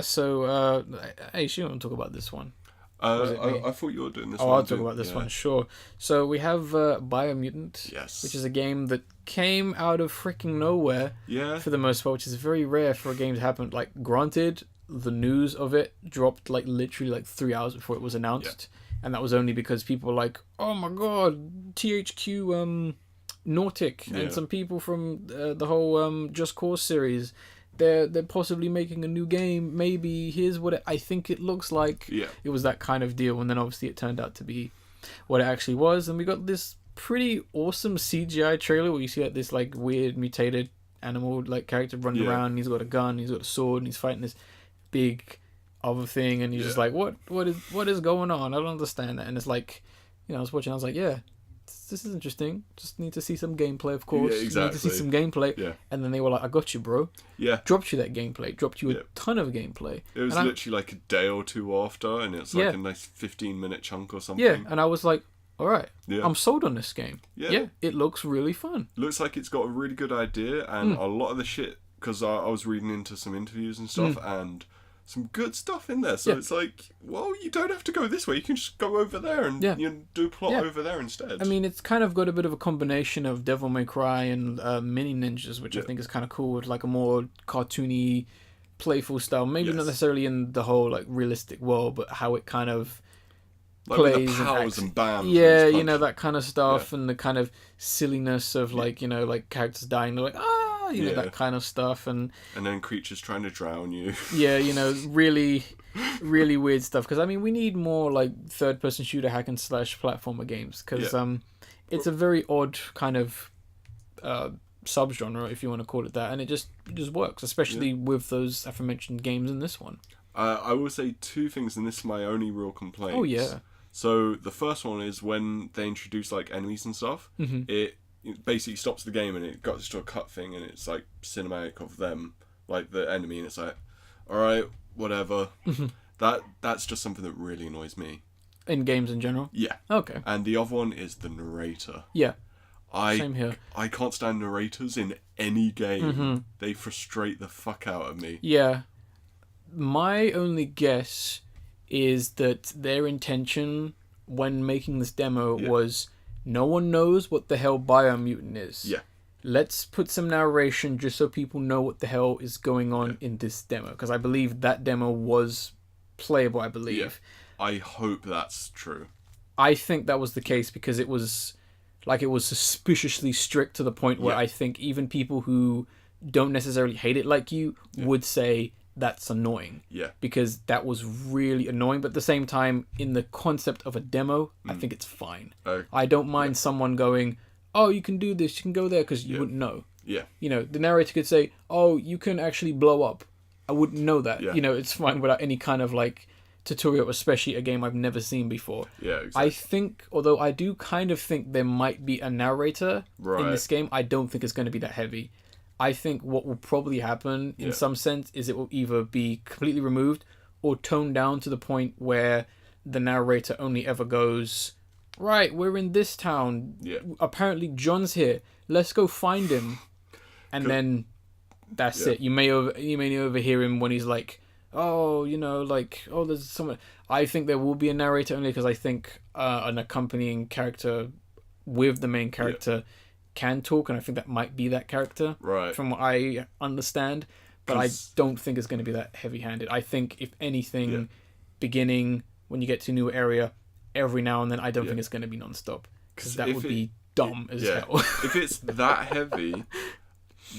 [SPEAKER 2] so hey, you want to talk about this one?
[SPEAKER 1] I thought you were doing this one.
[SPEAKER 2] I'll talk about this one, sure. So we have BioMutant,
[SPEAKER 1] yes,
[SPEAKER 2] which is a game that came out of freaking nowhere, for the most part, which is very rare for a game to happen. Like, granted, the news of it dropped like literally like 3 hours before it was announced, and that was only because people were like, oh my god, THQ Nautic and some people from the whole Just Cause series, they're possibly making a new game. Maybe here's what I think it looks like. It was that kind of deal, and then obviously it turned out to be what it actually was, and we got this pretty awesome CGI trailer where you see like this like weird mutated animal like character running around, and he's got a gun, he's got a sword, and he's fighting this big other thing, and you're just like, what is going on? I don't understand that. And it's like, I was watching, I was like, this is interesting. Just need to see some gameplay, of course.
[SPEAKER 1] Yeah, exactly.
[SPEAKER 2] Need to see some gameplay. And then they were like, I got you, bro. Dropped you that gameplay. Dropped you a ton of gameplay.
[SPEAKER 1] It was literally like a day or two after, and it's like a nice 15-minute chunk or something.
[SPEAKER 2] Yeah, and I was like, all right, I'm sold on this game. Yeah, it looks really fun.
[SPEAKER 1] Looks like it's got a really good idea, and a lot of the shit, because I was reading into some interviews and stuff, and some good stuff in there. So it's like, well, you don't have to go this way. You can just go over there and do plot over there instead. I
[SPEAKER 2] mean, it's kind of got a bit of a combination of Devil May Cry and Mini Ninjas, which I think is kind of cool, with like a more cartoony, playful style. Maybe not necessarily in the whole like realistic world, but how it kind of
[SPEAKER 1] like plays with the powers and bams.
[SPEAKER 2] Yeah, that kind of stuff, and the kind of silliness of like, like characters dying. They're like, that kind of stuff, and
[SPEAKER 1] then creatures trying to drown you.
[SPEAKER 2] Really, really weird stuff. Because I mean, we need more like third-person shooter hack and slash platformer games. Because it's a very odd kind of subgenre, if you want to call it that, and it just works, especially with those aforementioned games in this one.
[SPEAKER 1] I will say two things, and this is my only real complaint.
[SPEAKER 2] Oh yeah.
[SPEAKER 1] So the first one is when they introduce like enemies and stuff. It basically stops the game and it goes to a cut thing, and it's like cinematic of them, like the enemy, and it's like, all right, whatever. That's just something that really annoys me
[SPEAKER 2] in games in general.
[SPEAKER 1] Yeah.
[SPEAKER 2] Okay.
[SPEAKER 1] And the other one is the narrator.
[SPEAKER 2] Yeah. Same here.
[SPEAKER 1] I can't stand narrators in any game. They frustrate the fuck out of me.
[SPEAKER 2] Yeah. My only guess is that their intention when making this demo was, no one knows what the hell BioMutant is. Yeah. Let's put some narration just so people know what the hell is going on in this demo. Because I believe that demo was playable, I believe.
[SPEAKER 1] Yeah. I hope that's true.
[SPEAKER 2] I think that was the case because it was suspiciously strict to the point where I think even people who don't necessarily hate it like you would say that's annoying.
[SPEAKER 1] Yeah.
[SPEAKER 2] Because that was really annoying. But at the same time, in the concept of a demo, I think it's fine. I don't mind someone going, oh, you can do this, you can go there, because you wouldn't know.
[SPEAKER 1] Yeah.
[SPEAKER 2] You know, the narrator could say, oh, you can actually blow up. I wouldn't know that.
[SPEAKER 1] Yeah.
[SPEAKER 2] You know, it's fine without any kind of like tutorial, especially a game I've never seen before.
[SPEAKER 1] Yeah, exactly.
[SPEAKER 2] I think, although I do kind of think there might be a narrator in this game, I don't think it's going to be that heavy. I think what will probably happen in some sense is it will either be completely removed or toned down to the point where the narrator only ever goes, right, we're in this town.
[SPEAKER 1] Yeah.
[SPEAKER 2] Apparently John's here. Let's go find him. And then that's it. You may overhear him when he's like, oh, you know, like, oh, there's someone. I think there will be a narrator only because I think an accompanying character with the main character can talk, and I think that might be that character,
[SPEAKER 1] right? From
[SPEAKER 2] what I understand, but I don't think it's going to be that heavy-handed. I think, if anything, beginning when you get to a new area, every now and then, I don't think it's going to be non-stop because that would be dumb as hell.
[SPEAKER 1] If it's that heavy,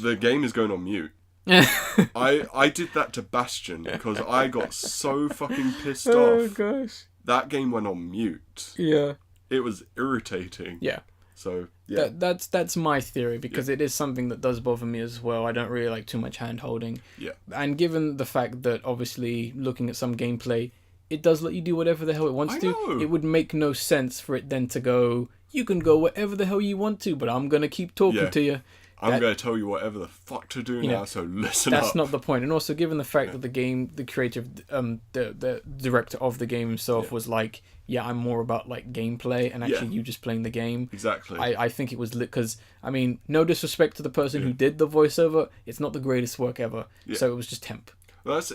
[SPEAKER 1] the game is going on mute. I did that to Bastion because I got so fucking pissed off.
[SPEAKER 2] Oh gosh,
[SPEAKER 1] that game went on mute.
[SPEAKER 2] Yeah,
[SPEAKER 1] it was irritating.
[SPEAKER 2] Yeah.
[SPEAKER 1] So
[SPEAKER 2] that's my theory because it is something that does bother me as well. I don't really like too much hand holding.
[SPEAKER 1] Yeah.
[SPEAKER 2] And given the fact that obviously looking at some gameplay, it does let you do whatever the hell it wants to. It would make no sense for it then to go, you can go whatever the hell you want to, but I'm gonna keep talking to you.
[SPEAKER 1] I'm going to tell you whatever the fuck to do now, so listen up.
[SPEAKER 2] That's not the point. And also, given the fact that the creative, the director of the game himself was like, I'm more about like gameplay and actually you just playing the game.
[SPEAKER 1] Exactly.
[SPEAKER 2] I think it was lit because, I mean, no disrespect to the person who did the voiceover, it's not the greatest work ever. Yeah. So it was just temp.
[SPEAKER 1] Well, that's,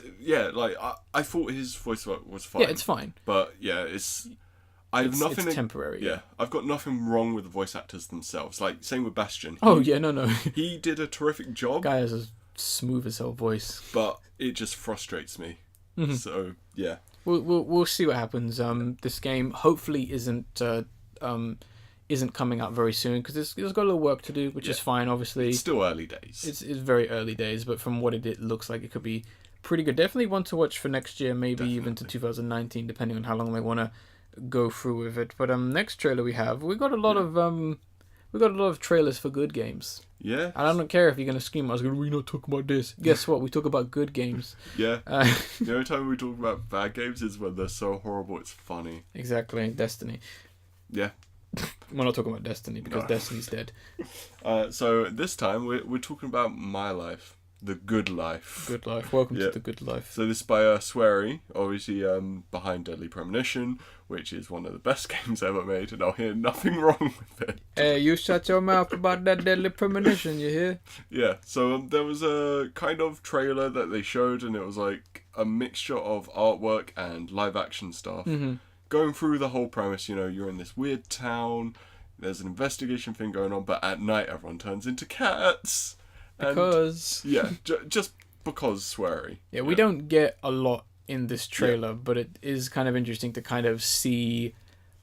[SPEAKER 1] like, I thought his voiceover was fine.
[SPEAKER 2] Yeah, it's fine.
[SPEAKER 1] But, it's
[SPEAKER 2] temporary.
[SPEAKER 1] Yeah, I've got nothing wrong with the voice actors themselves. Like, same with Bastion.
[SPEAKER 2] No.
[SPEAKER 1] He did a terrific job.
[SPEAKER 2] Guy has a smooth as hell voice.
[SPEAKER 1] But it just frustrates me. Mm-hmm. So, yeah.
[SPEAKER 2] We'll see what happens. This game hopefully isn't coming out very soon because it's got a little work to do, which is fine. Obviously,
[SPEAKER 1] it's still early days.
[SPEAKER 2] It's very early days, but from what it looks like, it could be pretty good. Definitely one to watch for next year, maybe even to 2019, depending on how long they want to go through with it. But next trailer we got a lot of trailers for good games.
[SPEAKER 1] Yeah.
[SPEAKER 2] And I don't care if you're gonna scream. I was gonna, we not talk about this. Guess what? We talk about good games.
[SPEAKER 1] Yeah. The only time we talk about bad games is when they're so horrible it's funny.
[SPEAKER 2] Exactly. Destiny.
[SPEAKER 1] Yeah.
[SPEAKER 2] We're not talking about Destiny because Destiny's dead.
[SPEAKER 1] So this time we're talking about My Life. The Good Life.
[SPEAKER 2] Good Life. Welcome to The Good Life.
[SPEAKER 1] So this is by Swery, obviously behind Deadly Premonition, which is one of the best games ever made, and I'll hear nothing wrong with it.
[SPEAKER 2] Hey, you shut your mouth about that Deadly Premonition, you hear?
[SPEAKER 1] Yeah, so there was a kind of trailer that they showed, and it was like a mixture of artwork and live action stuff. Mm-hmm. Going through the whole premise, you're in this weird town, there's an investigation thing going on, but at night everyone turns into cats.
[SPEAKER 2] Because...
[SPEAKER 1] just because Swery.
[SPEAKER 2] Yeah, we don't get a lot in this trailer, but it is kind of interesting to kind of see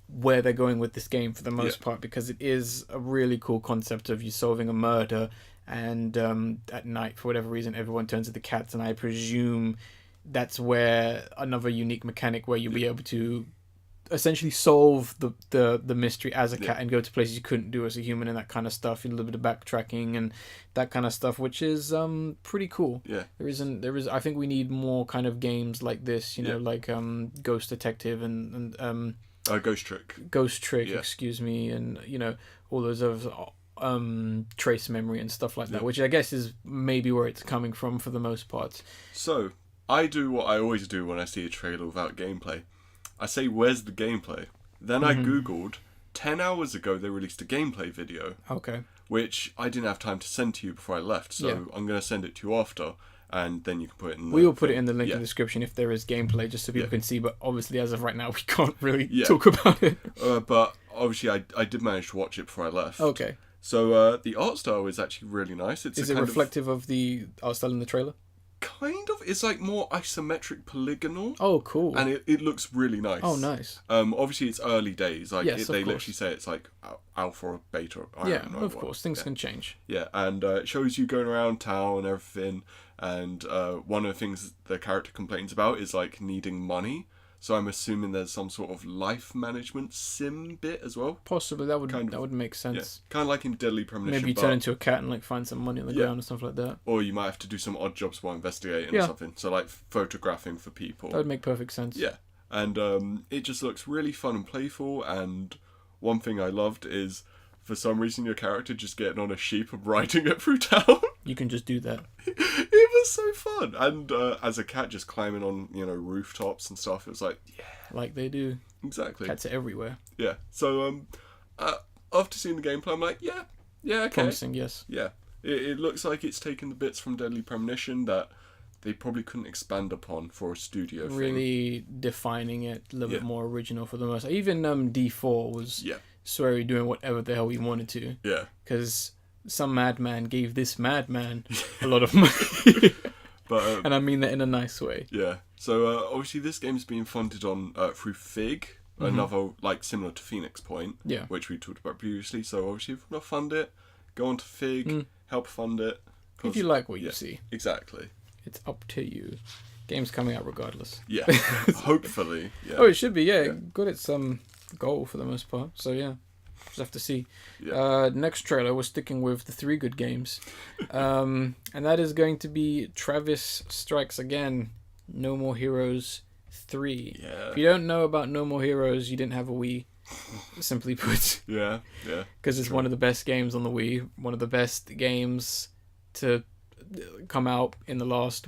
[SPEAKER 2] where they're going with this game for the most part, because it is a really cool concept of you solving a murder, and at night, for whatever reason, everyone turns into cats, and I presume that's where another unique mechanic where you'll be able to essentially solve the mystery as a cat and go to places you couldn't do as a human and that kind of stuff. A little bit of backtracking and that kind of stuff, which is pretry cool.
[SPEAKER 1] Yeah.
[SPEAKER 2] There is I think we need more kind of games like this, like Ghost Detective and
[SPEAKER 1] Ghost Trick.
[SPEAKER 2] Excuse me, and all those other trace memory and stuff like that, which I guess is maybe where it's coming from for the most part.
[SPEAKER 1] So I do what I always do when I see a trailer without gameplay. I say, where's the gameplay? Then I googled, 10 hours ago they released a gameplay video.
[SPEAKER 2] Okay.
[SPEAKER 1] Which I didn't have time to send to you before I left, so I'm going to send it to you after, and then you can put it in the...
[SPEAKER 2] We will put it in the link in the description if there is gameplay, just so people can see, but obviously as of right now we can't really talk about it.
[SPEAKER 1] But obviously I did manage to watch it before I left.
[SPEAKER 2] Okay.
[SPEAKER 1] So the art style is actually really nice.
[SPEAKER 2] Is it reflective of the art style in the trailer?
[SPEAKER 1] Kind of. It's like more isometric polygonal.
[SPEAKER 2] Oh, cool.
[SPEAKER 1] And it looks really nice.
[SPEAKER 2] Oh, nice.
[SPEAKER 1] Obviously, it's early days. Like
[SPEAKER 2] Yes, of
[SPEAKER 1] they
[SPEAKER 2] course.
[SPEAKER 1] literally say it's like alpha or beta. I
[SPEAKER 2] Yeah,
[SPEAKER 1] don't know
[SPEAKER 2] of
[SPEAKER 1] what.
[SPEAKER 2] course. Things can change.
[SPEAKER 1] Yeah, and it shows you going around town and everything. And one of the things the character complains about is like needing money. So I'm assuming there's some sort of life management sim bit as well.
[SPEAKER 2] Possibly that would make sense.
[SPEAKER 1] Yeah, kind of like in Deadly Premonition.
[SPEAKER 2] Maybe you turn into a cat and like find some money on the ground and stuff like that.
[SPEAKER 1] Or you might have to do some odd jobs while investigating or something. So like photographing for people.
[SPEAKER 2] That would make perfect sense.
[SPEAKER 1] Yeah, and it just looks really fun and playful. And one thing I loved is, for some reason, your character just getting on a sheep and riding it through town.
[SPEAKER 2] You can just do that.
[SPEAKER 1] It was so fun. And as a cat, just climbing on, rooftops and stuff. It was like, yeah.
[SPEAKER 2] Like they do.
[SPEAKER 1] Exactly.
[SPEAKER 2] Cats are everywhere.
[SPEAKER 1] Yeah. So after seeing the gameplay, I'm like, yeah, okay.
[SPEAKER 2] Promising, yes.
[SPEAKER 1] Yeah. It looks like it's taken the bits from Deadly Premonition that they probably couldn't expand upon for a studio thing.
[SPEAKER 2] Really defining it a little bit more original for the most. Even D4 was sweary doing whatever the hell he wanted to.
[SPEAKER 1] Yeah.
[SPEAKER 2] Because some madman gave this madman a lot of money.
[SPEAKER 1] But
[SPEAKER 2] and I mean that in a nice way.
[SPEAKER 1] Yeah. So obviously this game's being funded on through Fig, another like similar to Phoenix Point, which we talked about previously. So obviously if you want to fund it, go on to Fig, help fund it.
[SPEAKER 2] If you like what you see.
[SPEAKER 1] Exactly.
[SPEAKER 2] It's up to you. Game's coming out regardless.
[SPEAKER 1] Yeah. Hopefully. Yeah.
[SPEAKER 2] Oh, it should be. Yeah. Got its goal for the most part. So yeah. Just have to see.
[SPEAKER 1] Yeah.
[SPEAKER 2] Next trailer, we're sticking with the 3 good games. And that is going to be Travis Strikes Again, No More Heroes 3.
[SPEAKER 1] Yeah.
[SPEAKER 2] If you don't know about No More Heroes, you didn't have a Wii, simply put.
[SPEAKER 1] Yeah.
[SPEAKER 2] Because it's one of the best games on the Wii. One of the best games to come out in the last,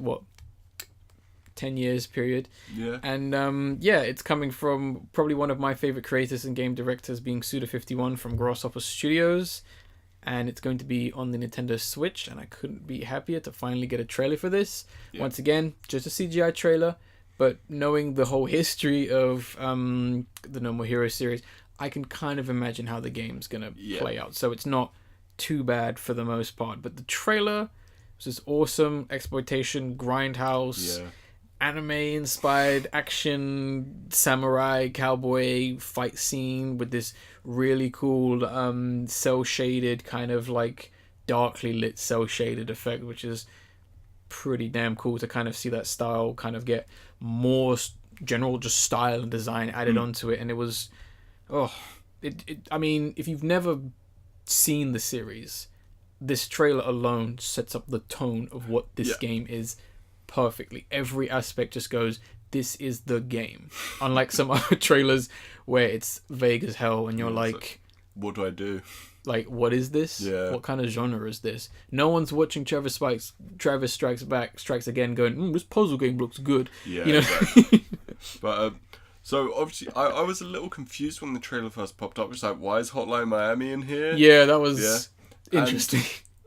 [SPEAKER 2] 10 years period.
[SPEAKER 1] Yeah.
[SPEAKER 2] And it's coming from probably one of my favorite creators and game directors, being Suda51 from Grasshopper Studios, and it's going to be on the Nintendo Switch, and I couldn't be happier to finally get a trailer for this. Once again, just a CGI trailer, but knowing the whole history of the No More Heroes series, I can kind of imagine how the game's gonna play out, so it's not too bad for the most part. But the trailer was this awesome exploitation grindhouse anime-inspired action samurai cowboy fight scene with this really cool cel-shaded kind of like darkly lit cel-shaded effect, which is pretty damn cool to kind of see that style kind of get more general just style and design added onto it. And it was I mean, if you've never seen the series, this trailer alone sets up the tone of what this game is perfectly. Every aspect just goes, this is the game. Unlike some other trailers where it's vague as hell and you're like,
[SPEAKER 1] what do I do?
[SPEAKER 2] Like, what is this?
[SPEAKER 1] Yeah. What
[SPEAKER 2] kind of genre is this? No one's watching Travis Strikes Again going, this puzzle game looks good.
[SPEAKER 1] Yeah,
[SPEAKER 2] you know?
[SPEAKER 1] exactly. But so obviously I was a little confused when the trailer first popped up. It's like, why is Hotline Miami in here?
[SPEAKER 2] Yeah, that was interesting.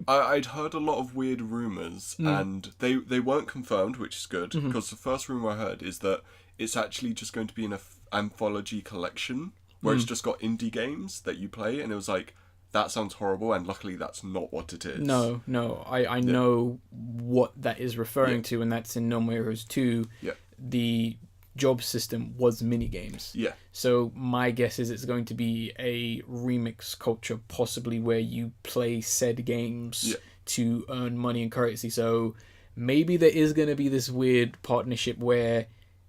[SPEAKER 1] I'd heard a lot of weird rumours, and they weren't confirmed, which is good, because the first rumour I heard is that it's actually just going to be an anthology collection, where it's just got indie games that you play, and it was like, that sounds horrible, and luckily that's not what it is.
[SPEAKER 2] No, I know what that is referring to, and that's in No More Heroes 2.
[SPEAKER 1] Yeah.
[SPEAKER 2] The job system was minigames.
[SPEAKER 1] Yeah.
[SPEAKER 2] So my guess is it's going to be a remix culture, possibly where you play said games to earn money and currency. So maybe there is going to be this weird partnership where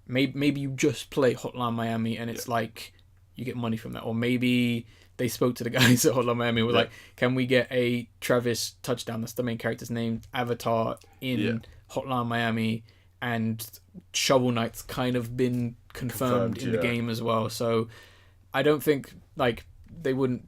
[SPEAKER 2] maybe you just play Hotline Miami and it's like you get money from that. Or maybe they spoke to the guys at Hotline Miami and were like, can we get a Travis Touchdown, that's the main character's name, avatar in Hotline Miami? And Shovel Knight's kind of been confirmed in the game as well. So I don't think like they wouldn't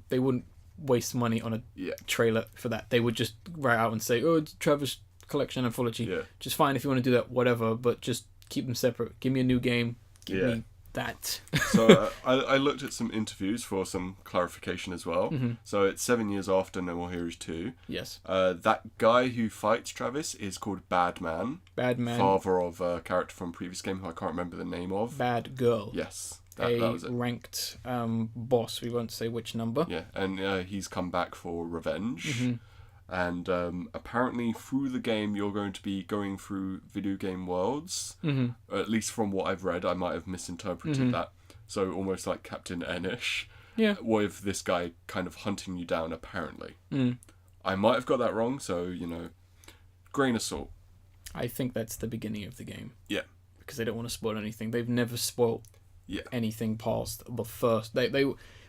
[SPEAKER 2] waste money on a trailer for that. They would just write out and say, oh, it's Travis Collection Anthology. Yeah. Just fine if you want to do that, whatever, but just keep them separate. Give me a new game. Give me that.
[SPEAKER 1] So I looked at some interviews for some clarification as well. So it's 7 years after No More Heroes 2.
[SPEAKER 2] Yes.
[SPEAKER 1] That guy who fights Travis is called Badman.
[SPEAKER 2] Badman.
[SPEAKER 1] Father of a character from a previous game who I can't remember the name of.
[SPEAKER 2] Bad Girl.
[SPEAKER 1] Yes.
[SPEAKER 2] That was it. Ranked boss. We won't say which number.
[SPEAKER 1] Yeah, and he's come back for revenge. And apparently through the game you're going to be going through video game worlds. At least from what I've read, I might have misinterpreted that. So almost like Captain N-ish.
[SPEAKER 2] Yeah.
[SPEAKER 1] With this guy kind of hunting you down, apparently. I might have got that wrong, so, grain of salt.
[SPEAKER 2] I think that's the beginning of the game.
[SPEAKER 1] Yeah.
[SPEAKER 2] Because they don't want to spoil anything. They've never spoiled anything past the first. They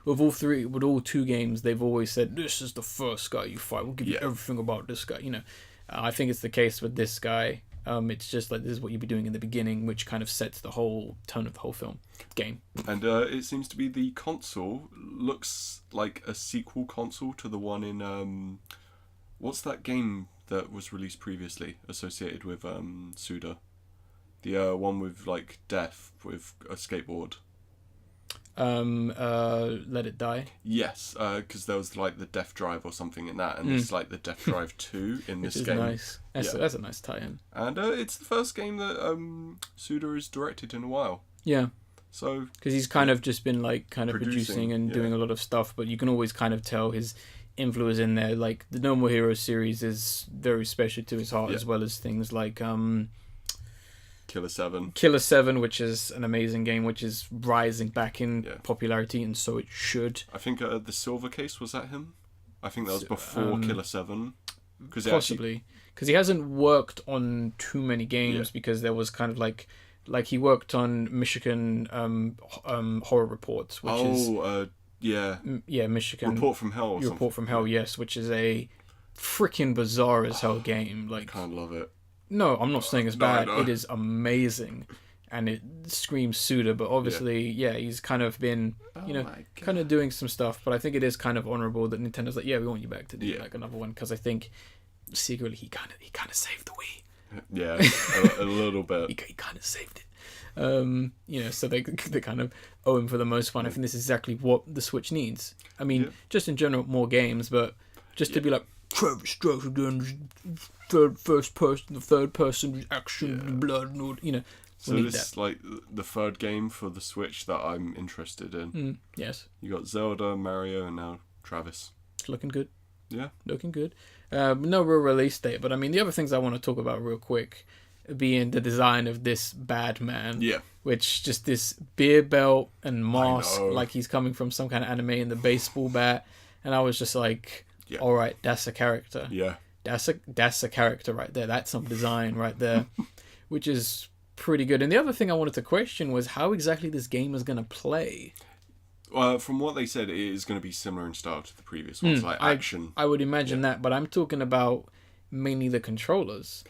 [SPEAKER 2] with all 2 games, they've always said, this is the first guy you fight. We'll give you everything about this guy. I think it's the case with this guy. It's just like, this is what you'll be doing in the beginning, which kind of sets the whole tone of the whole game. And
[SPEAKER 1] it seems to be the console looks like a sequel console to the one in what's that game that was released previously associated with Suda? The one with like death with a skateboard.
[SPEAKER 2] Let It Die.
[SPEAKER 1] Yes, because there was like the Death Drive or something in that, and it's like the Death Drive 2 in this game.
[SPEAKER 2] Nice. That's a nice tie-in.
[SPEAKER 1] And it's the first game that Suda has directed in a while.
[SPEAKER 2] Yeah.
[SPEAKER 1] So
[SPEAKER 2] because he's kind of just been like kind of producing and doing a lot of stuff, but you can always kind of tell his influence in there. Like the No More Heroes series is very special to his heart, as well as things like Killer 7, which is an amazing game, which is rising back in popularity, and so it should.
[SPEAKER 1] I think the Silver Case, was that him? I think that was before Killer 7.
[SPEAKER 2] Possibly. Because he hasn't worked on too many games, because there was kind of like he worked on Michigan Horror Reports, which Michigan
[SPEAKER 1] Report from Hell.
[SPEAKER 2] Report from Hell, yes, which is a freaking bizarre as hell game. Like,
[SPEAKER 1] I can't love it.
[SPEAKER 2] No, I'm not saying it's bad.
[SPEAKER 1] No.
[SPEAKER 2] It is amazing, and it screams Suda. But obviously, he's kind of been, kind of doing some stuff. But I think it is kind of honourable that Nintendo's like, we want you back to do like another one, because I think secretly he kind of saved the Wii.
[SPEAKER 1] Yeah, a little bit.
[SPEAKER 2] He kind of saved it. So they kind of owe him for the most part. I think this is exactly what the Switch needs. I mean, just in general, more games, but just to be like, Travis Strikes Again, third person action, blood, and
[SPEAKER 1] So this is like the third game for the Switch that I'm interested in.
[SPEAKER 2] Yes.
[SPEAKER 1] You got Zelda, Mario, and now Travis.
[SPEAKER 2] It's looking good.
[SPEAKER 1] Yeah.
[SPEAKER 2] Looking good. No real release date, but I mean, the other things I want to talk about real quick being the design of this bad man.
[SPEAKER 1] Yeah.
[SPEAKER 2] Which just this beer belt and mask, like he's coming from some kind of anime, and the baseball bat, and I was just like, all right, that's a character.
[SPEAKER 1] Yeah.
[SPEAKER 2] That's a character right there. That's some design right there, which is pretty good. And the other thing I wanted to question was how exactly this game is going to play.
[SPEAKER 1] From what they said, it is going to be similar in style to the previous ones, like action.
[SPEAKER 2] I would imagine that, but I'm talking about mainly the controllers.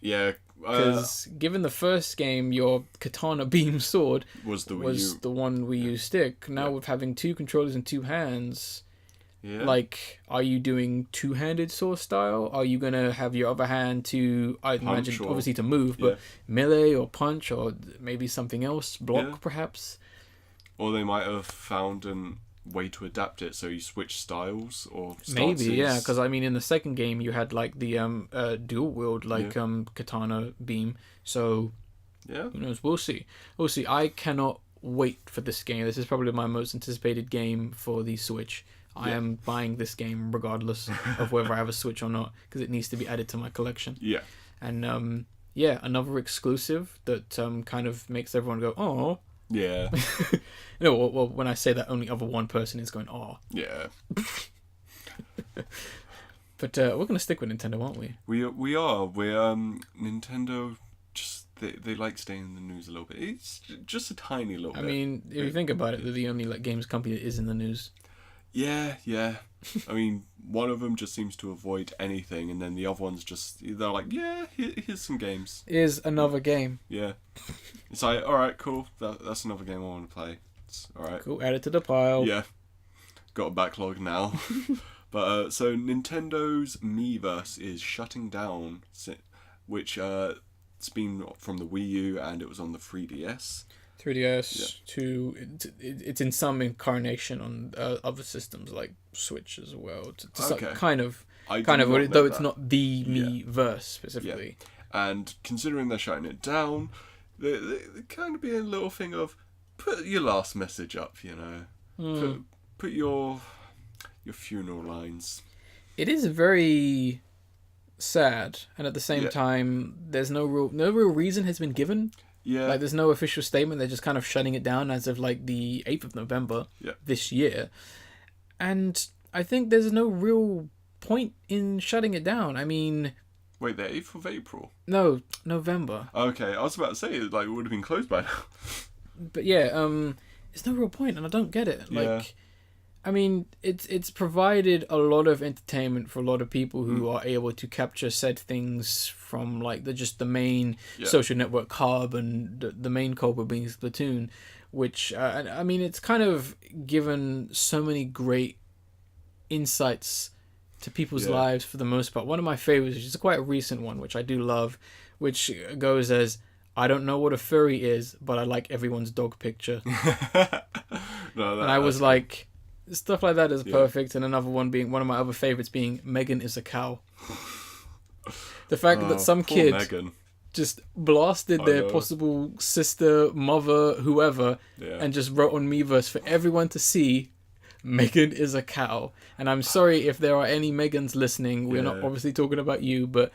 [SPEAKER 1] Yeah.
[SPEAKER 2] Because given the first game, your katana beam sword
[SPEAKER 1] was the
[SPEAKER 2] one Wii U stick. Now with having 2 controllers and 2 hands...
[SPEAKER 1] Yeah.
[SPEAKER 2] Like, are you doing 2-handed sword style? Are you going to have your other hand to, I imagine, obviously to move, but melee or punch or maybe something else? Block, perhaps?
[SPEAKER 1] Or they might have found a way to adapt it so you switch styles or stances.
[SPEAKER 2] Maybe, yeah, because, I mean, in the second game, you had, like, the dual-wield, katana beam. So, who knows? We'll see. I cannot wait for this game. This is probably my most anticipated game for the Switch. I am buying this game regardless of whether I have a Switch or not, because it needs to be added to my collection.
[SPEAKER 1] Yeah.
[SPEAKER 2] And, another exclusive that kind of makes everyone go, oh.
[SPEAKER 1] Yeah.
[SPEAKER 2] Well, when I say that, only other one person is going, oh.
[SPEAKER 1] Yeah.
[SPEAKER 2] But we're going to stick with Nintendo, aren't we?
[SPEAKER 1] We are. We're, Nintendo, just, they like staying in the news a little bit. It's just a tiny little bit.
[SPEAKER 2] I mean, if you think about it, they're the only games company that is in the news.
[SPEAKER 1] Yeah. I mean, one of them just seems to avoid anything, and then the other one's just, they're like, here's some games.
[SPEAKER 2] Here's another game.
[SPEAKER 1] Yeah. It's like, alright, cool, that's another game I want to play. It's alright.
[SPEAKER 2] Cool, add it to the pile.
[SPEAKER 1] Yeah. Got a backlog now. But, so Nintendo's Miiverse is shutting down, which, it's been from the Wii U, and it was on the 3DS.
[SPEAKER 2] 3DS to it's in some incarnation on other systems like Switch as well. Kind of, though it's not the Miiverse specifically.
[SPEAKER 1] Yeah. And considering they're shutting it down, they kind of be a little thing of put your last message up, Put your funeral lines.
[SPEAKER 2] It is very sad, and at the same time, there's no real reason has been given.
[SPEAKER 1] Yeah.
[SPEAKER 2] Like, there's no official statement. They're just kind of shutting it down as of like the 8th of November this year. And I think there's no real point in shutting it down. I mean...
[SPEAKER 1] Wait, the 8th of April?
[SPEAKER 2] No, November.
[SPEAKER 1] Okay, I was about to say, like, it would have been closed by now.
[SPEAKER 2] But yeah, there's no real point, and I don't get it. Like, I mean, it's provided a lot of entertainment for a lot of people who are able to capture said things from, like, the main social network hub, and the main culprit being Splatoon, which, I mean, it's kind of given so many great insights to people's lives for the most part. One of my favorites, which is quite a recent one, which I do love, which goes as, I don't know what a furry is, but I like everyone's dog picture. And I was like, stuff like that is perfect. And another one being, one of my other favorites being, Megan is a cow. The fact that some kid
[SPEAKER 1] Megan.
[SPEAKER 2] just blasted their possible sister, mother, whoever, and just wrote on Miiverse for everyone to see, Megan is a cow. And I'm sorry if there are any Megans listening. We're not obviously talking about you, but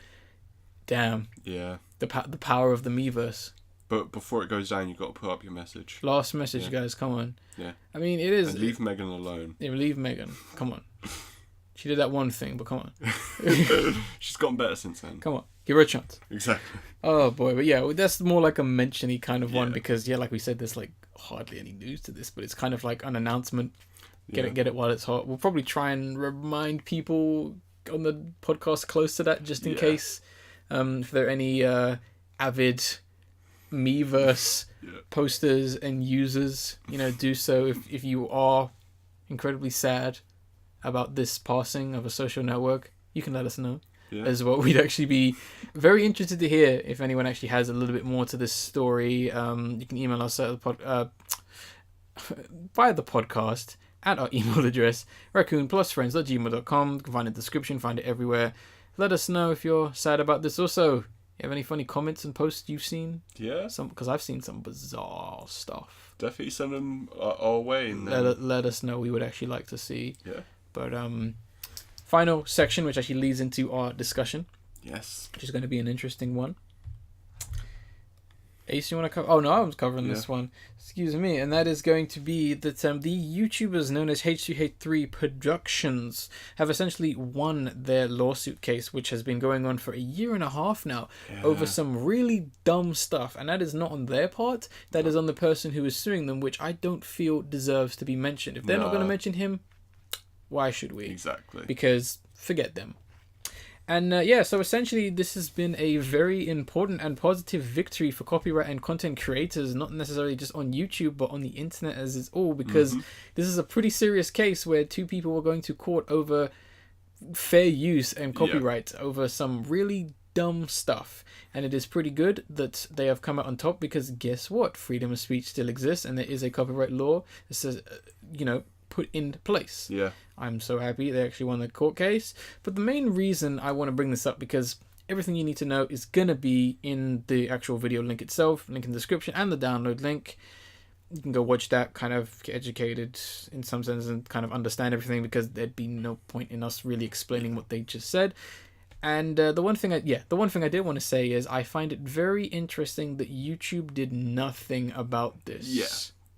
[SPEAKER 2] damn.
[SPEAKER 1] Yeah.
[SPEAKER 2] The power of the Miiverse.
[SPEAKER 1] But before it goes down, you've got to put up your message.
[SPEAKER 2] Last message, guys. Come on.
[SPEAKER 1] Yeah.
[SPEAKER 2] I mean, it is...
[SPEAKER 1] And leave Megan alone.
[SPEAKER 2] Yeah, leave Megan. Come on. She did that one thing, but come on.
[SPEAKER 1] She's gotten better since then.
[SPEAKER 2] Come on. Give her a chance.
[SPEAKER 1] Exactly.
[SPEAKER 2] Oh, boy. But yeah, that's more like a mention-y kind of one because, like we said, there's like hardly any news to this, but it's kind of like an announcement. Get it while it's hot. We'll probably try and remind people on the podcast close to that just in case. If there are any avid Miiverse posters and users, do so. If you are incredibly sad about this passing of a social network, you can let us know as well. We'd actually be very interested to hear if anyone actually has a little bit more to this story. You can email us at via the podcast at our email address, raccoonplusfriends@gmail.com. You can find it in the description, find it everywhere. Let us know if you're sad about this. Also, you have any funny comments and posts you've seen? Yeah. Because I've seen some bizarre stuff.
[SPEAKER 1] Definitely send them our way. And
[SPEAKER 2] let us know. We would actually like to see.
[SPEAKER 1] Yeah.
[SPEAKER 2] But final section, which actually leads into our discussion.
[SPEAKER 1] Yes.
[SPEAKER 2] Which is going to be an interesting one. Ace, you want to cover? Oh, no, I was covering this one. Excuse me. And that is going to be that the YouTubers known as H2H3 Productions have essentially won their lawsuit case, which has been going on for a year and a half now over some really dumb stuff. And that is not on their part. That is on the person who is suing them, which I don't feel deserves to be mentioned. If they're not going to mention him, why should we?
[SPEAKER 1] Exactly.
[SPEAKER 2] Because forget them. And so essentially this has been a very important and positive victory for copyright and content creators, not necessarily just on YouTube, but on the internet as it's all, because this is a pretty serious case where two people were going to court over fair use and copyright over some really dumb stuff. And it is pretty good that they have come out on top because guess what? Freedom of speech still exists and there is a copyright law that says, put in place. Yeah. I'm so happy they actually won the court case. But the main reason I want to bring this up because everything you need to know is going to be in the actual video link itself, link in the description and the download link. You can go watch that, kind of get educated in some sense and kind of understand everything because there'd be no point in us really explaining what they just said. And the one thing I did want to say is I find it very interesting that YouTube did nothing about this. Yeah.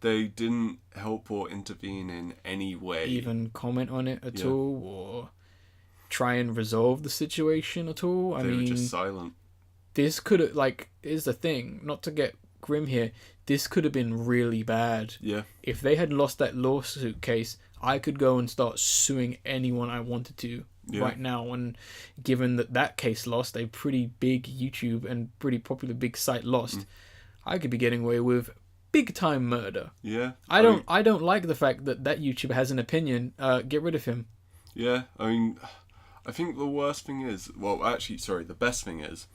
[SPEAKER 1] They didn't help or intervene in any way.
[SPEAKER 2] Even comment on it at all or try and resolve the situation at all.
[SPEAKER 1] They were just silent.
[SPEAKER 2] This could have, here's the thing, not to get grim here, this could have been really bad. Yeah. If they had lost that lawsuit case, I could go and start suing anyone I wanted to right now. And given that case lost, a pretty big YouTube and pretty popular big site lost, I could be getting away with big time murder. Yeah. I don't like the fact that YouTuber has an opinion. Get rid of him.
[SPEAKER 1] Yeah. I mean, I think the worst thing is, the best thing is,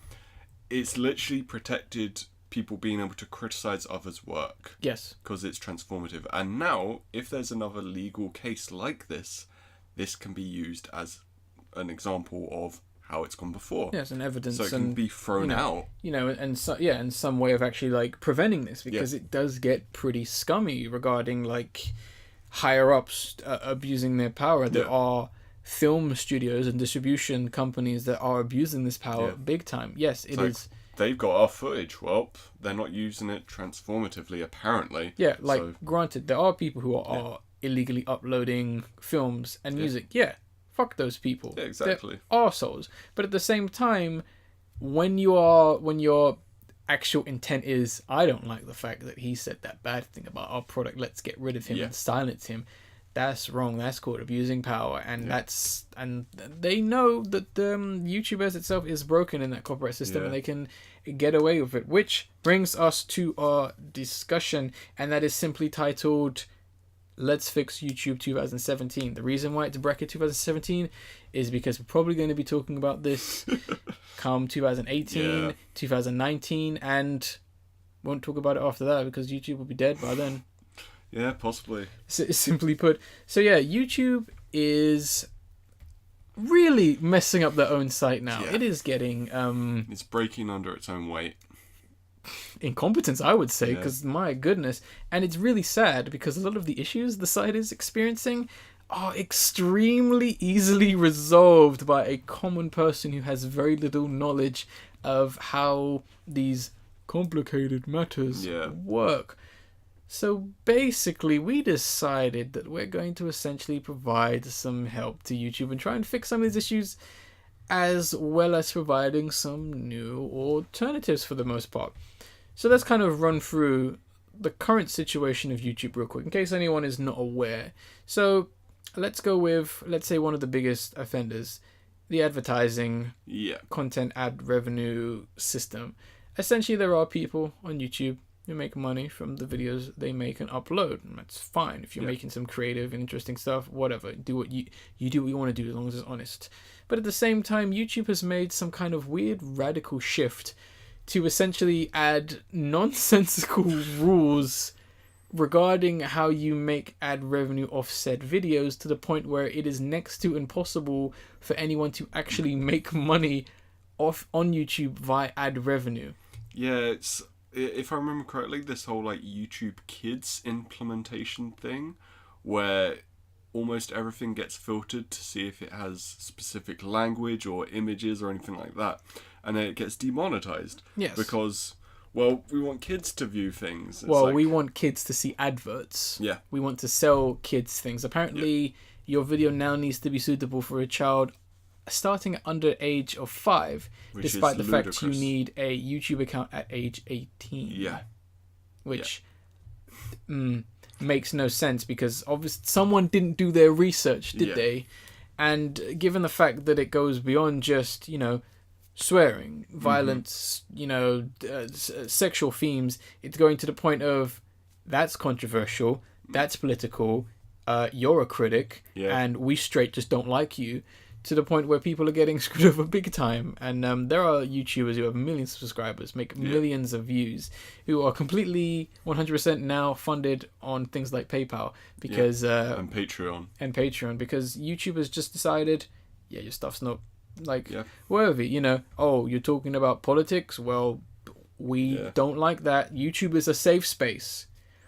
[SPEAKER 1] it's literally protected people being able to criticize others' work. Yes. Because it's transformative. And now, if there's another legal case like this can be used as an example of how it's gone before.
[SPEAKER 2] Yes, and evidence.
[SPEAKER 1] So it can be thrown out.
[SPEAKER 2] And some way of actually preventing this because it does get pretty scummy regarding higher ups abusing their power. There are film studios and distribution companies that are abusing this power big time. Yes, it is.
[SPEAKER 1] They've got our footage. Well, they're not using it transformatively, appararely.
[SPEAKER 2] Yeah, granted, there are people who are illegally uploading films and music. Yeah, fuck those people.
[SPEAKER 1] Yeah, exactly.
[SPEAKER 2] They're arseholes. But at the same time, when your actual intent is, I don't like the fact that he said that bad thing about our product, let's get rid of him and silence him. That's wrong. That's called abusing power, and and they know that YouTube as itself is broken in that copyright system, and they can get away with it. Which brings us to our discussion, and that is simply titled "Let's Fix YouTube 2017." The reason why it's bracket 2017 is because we're probably going to be talking about this come 2018, 2019, and won't talk about it after that because YouTube will be dead by then.
[SPEAKER 1] Yeah, possibly.
[SPEAKER 2] Simply put. So yeah, YouTube is really messing up their own site now. It is getting...
[SPEAKER 1] it's breaking under its own weight.
[SPEAKER 2] Incompetence, I would say, because my goodness. And it's really sad because a lot of the issues the site is experiencing are extremely easily resolved by a common person who has very little knowledge of how these complicated matters work. So basically, we decided that we're going to essentially provide some help to YouTube and try and fix some of these issues, as well as providing some new alternatives for the most part. So let's kind of run through the current situation of YouTube real quick, in case anyone is not aware. So let's go with, let's say, one of the biggest offenders, the advertising content ad revenue system. Essentially, there are people on YouTube who make money from the videos they make and upload, and that's fine. If you're making some creative and interesting stuff, whatever, do what you do what you want to do as long as it's honest. But at the same time, YouTube has made some kind of weird radical shift to essentially add nonsensical rules regarding how you make ad revenue off said videos, to the point where it is next to impossible for anyone to actually make money off on YouTube via ad revenue.
[SPEAKER 1] Yeah, it's... If I remember correctly, this whole YouTube Kids implementation thing, where almost everything gets filtered to see if it has specific language or images or anything like that, and then it gets demonetized.
[SPEAKER 2] Yes.
[SPEAKER 1] Because, well, we want kids to view things.
[SPEAKER 2] We want kids to see adverts.
[SPEAKER 1] Yeah.
[SPEAKER 2] We want to sell kids things. Apparently, your video now needs to be suitable for a child starting at under age of 5, despite the fact you need a YouTube account at age 18.
[SPEAKER 1] Yeah.
[SPEAKER 2] Which makes no sense, because obviously someone didn't do their research, did they? And given the fact that it goes beyond just, swearing, violence, sexual themes, it's going to the point of, that's controversial, that's political, you're a critic, and we straight just don't like you. To the point where people are getting screwed over big time. And there are YouTubers who have millions of subscribers, make millions of views, who are completely 100% now funded on things like PayPal, because
[SPEAKER 1] and Patreon.
[SPEAKER 2] Because YouTube has just decided, your stuff's not worthy. Oh, you're talking about politics? Well, we don't like that. YouTube is a safe space.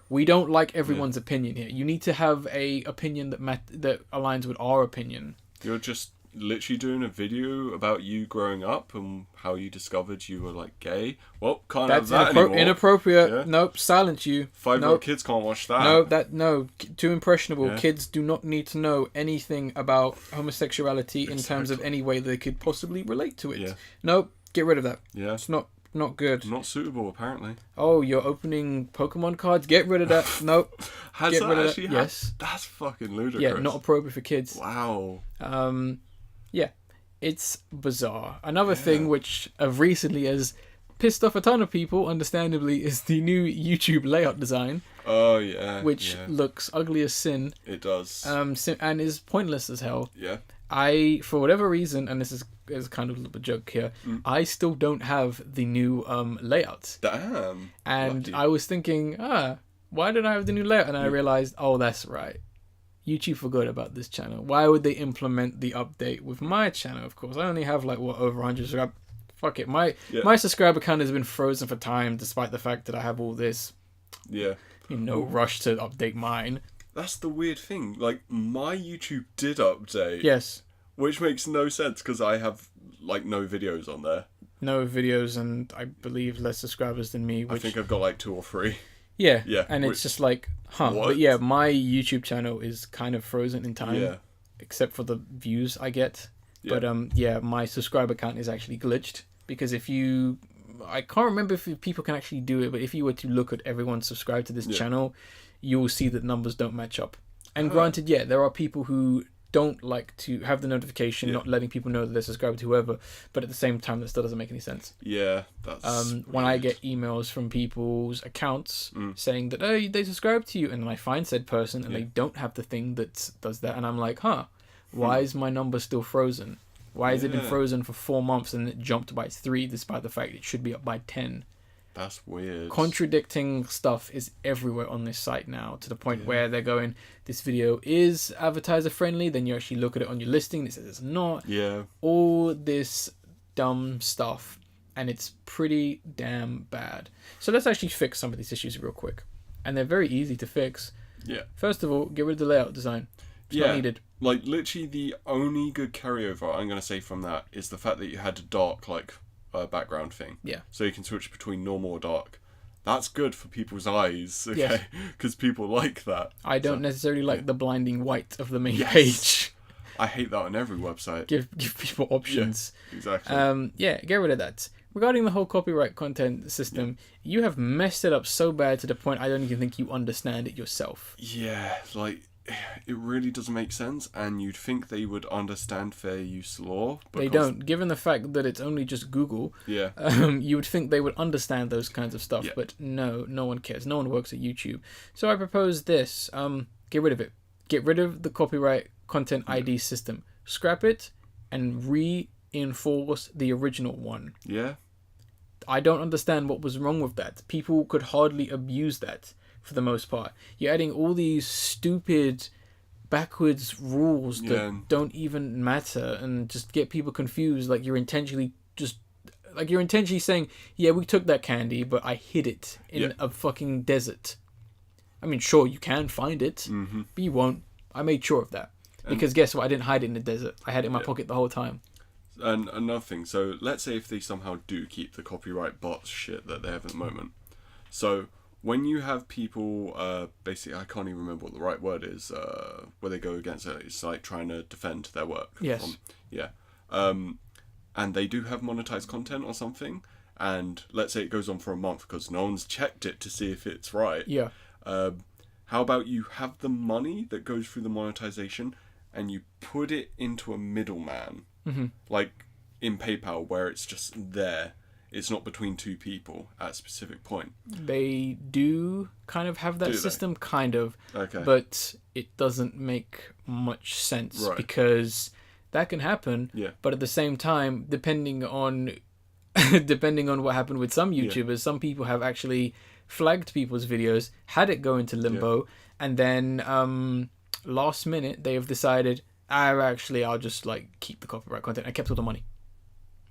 [SPEAKER 2] We don't like everyone's opinion here. You need to have a opinion that aligns with our opinion.
[SPEAKER 1] You're just literally doing a video about you growing up and how you discovered you were gay. Well, can't have that anymore.
[SPEAKER 2] Inappropriate. Nope, silence you.
[SPEAKER 1] 5-year-old kids can't watch that.
[SPEAKER 2] No, too impressionable. Kids do not need to know anything about homosexuality in terms of any way they could possibly relate to it. Nope, get rid of that. It's not good.
[SPEAKER 1] Not suitable, apparently.
[SPEAKER 2] Oh, you're opening Pokemon cards? Get rid of that. Nope.
[SPEAKER 1] Has
[SPEAKER 2] get
[SPEAKER 1] that
[SPEAKER 2] rid of
[SPEAKER 1] actually
[SPEAKER 2] that. Yes.
[SPEAKER 1] That's fucking ludicrous.
[SPEAKER 2] Yeah, not appropriate for kids.
[SPEAKER 1] Wow.
[SPEAKER 2] It's bizarre. Another thing which recently has pissed off a ton of people, understandably, is the new YouTube layout design.
[SPEAKER 1] Oh, yeah.
[SPEAKER 2] Which looks ugly as sin.
[SPEAKER 1] It does.
[SPEAKER 2] And is pointless as hell.
[SPEAKER 1] Yeah.
[SPEAKER 2] I, for whatever reason, and this is kind of a little joke here, I still don't have the new layout.
[SPEAKER 1] Damn.
[SPEAKER 2] And
[SPEAKER 1] lucky.
[SPEAKER 2] I was thinking, why don't I have the new layout? And I realized, oh, that's right. YouTube forgot about this channel. Why would they implement the update with my channel? Of course, I only have over 100 subscribers. Fuck it. My subscriber count has been frozen for time, despite the fact that I have all this.
[SPEAKER 1] Yeah.
[SPEAKER 2] No rush to update mine.
[SPEAKER 1] That's the weird thing. My YouTube did update.
[SPEAKER 2] Yes.
[SPEAKER 1] Which makes no sense because I have like no videos on there.
[SPEAKER 2] No videos, and I believe less subscribers than me. Which,
[SPEAKER 1] I think I've got like 2 or 3.
[SPEAKER 2] yeah,
[SPEAKER 1] Yeah,
[SPEAKER 2] and it's just like, huh.
[SPEAKER 1] What?
[SPEAKER 2] But yeah, my YouTube channel is kind of frozen in time,
[SPEAKER 1] Yeah.
[SPEAKER 2] except for the views I get.
[SPEAKER 1] Yeah.
[SPEAKER 2] But yeah, my subscriber count is actually glitched because I can't remember if people can actually do it, but if you were to look at everyone subscribed to this channel, you will see that numbers don't match up. And granted, yeah, there are people who don't like to have the notification, not letting people know that they're subscribed to whoever, but at the same time, that still doesn't make any sense.
[SPEAKER 1] Yeah, that's
[SPEAKER 2] when I get emails from people's accounts saying that, oh, they subscribe to you, and then I find said person and they don't have the thing that does that, and I'm like, why is my number still frozen? Why has it been frozen for 4 months and it jumped by 3 despite the fact it should be up by 10?
[SPEAKER 1] That's weird.
[SPEAKER 2] Contradicting stuff is everywhere on this site now, to the point where they're going, this video is advertiser friendly, then you actually look at it on your listing and it says it's not.
[SPEAKER 1] Yeah.
[SPEAKER 2] All this dumb stuff, and it's pretty damn bad. So let's actually fix some of these issues real quick. And they're very easy to fix.
[SPEAKER 1] Yeah.
[SPEAKER 2] First of all, get rid of the layout design. It's not needed.
[SPEAKER 1] Like, literally the only good carryover I'm going to say from that is the fact that you had a dark, like, background thing.
[SPEAKER 2] Yeah.
[SPEAKER 1] So you can switch between normal or dark. That's good for people's eyes, okay? Because people like that.
[SPEAKER 2] I don't necessarily like the blinding white of the main page.
[SPEAKER 1] I hate that on every website.
[SPEAKER 2] Give people options.
[SPEAKER 1] Yeah, exactly.
[SPEAKER 2] Get rid of that. Regarding the whole copyright content system, you have messed it up so bad to the point I don't even think you understand it yourself.
[SPEAKER 1] Yeah, like, it really doesn't make sense, and you'd think they would understand fair use law.
[SPEAKER 2] They don't. Given the fact that it's only just Google, you would think they would understand those kinds of stuff, but no one cares. No one works at YouTube. So I propose this. Get rid of it. Get rid of the copyright content ID system. Scrap it and reinforce the original one.
[SPEAKER 1] Yeah.
[SPEAKER 2] I don't understand what was wrong with that. People could hardly abuse that. For the most part, you're adding all these stupid backwards rules that don't even matter and just get people confused. Like you're intentionally saying, yeah, we took that candy, but I hid it in a fucking desert. I mean, sure, you can find it, but you won't. I made sure of that. Because guess what? I didn't hide it in the desert. I had it in my pocket the whole time.
[SPEAKER 1] And another thing, so let's say if they somehow do keep the copyright bots shit that they have at the moment. So when you have people, basically, I can't even remember what the right word is, where they go against it, it's like trying to defend their work.
[SPEAKER 2] Yes.
[SPEAKER 1] And they do have monetized content or something, and let's say it goes on for a month because no one's checked it to see if it's right.
[SPEAKER 2] Yeah.
[SPEAKER 1] How about you have the money that goes through the monetization and you put it into a middleman, like in PayPal, where it's just there. It's not between two people at a specific point.
[SPEAKER 2] They do kind of have that system, kind of.
[SPEAKER 1] Okay.
[SPEAKER 2] But it doesn't make much sense because that can happen.
[SPEAKER 1] Yeah.
[SPEAKER 2] But at the same time, depending on what happened with some YouTubers, some people have actually flagged people's videos, had it go into limbo, and then last minute they have decided, I'll just like keep the copyright content. I kept all the money.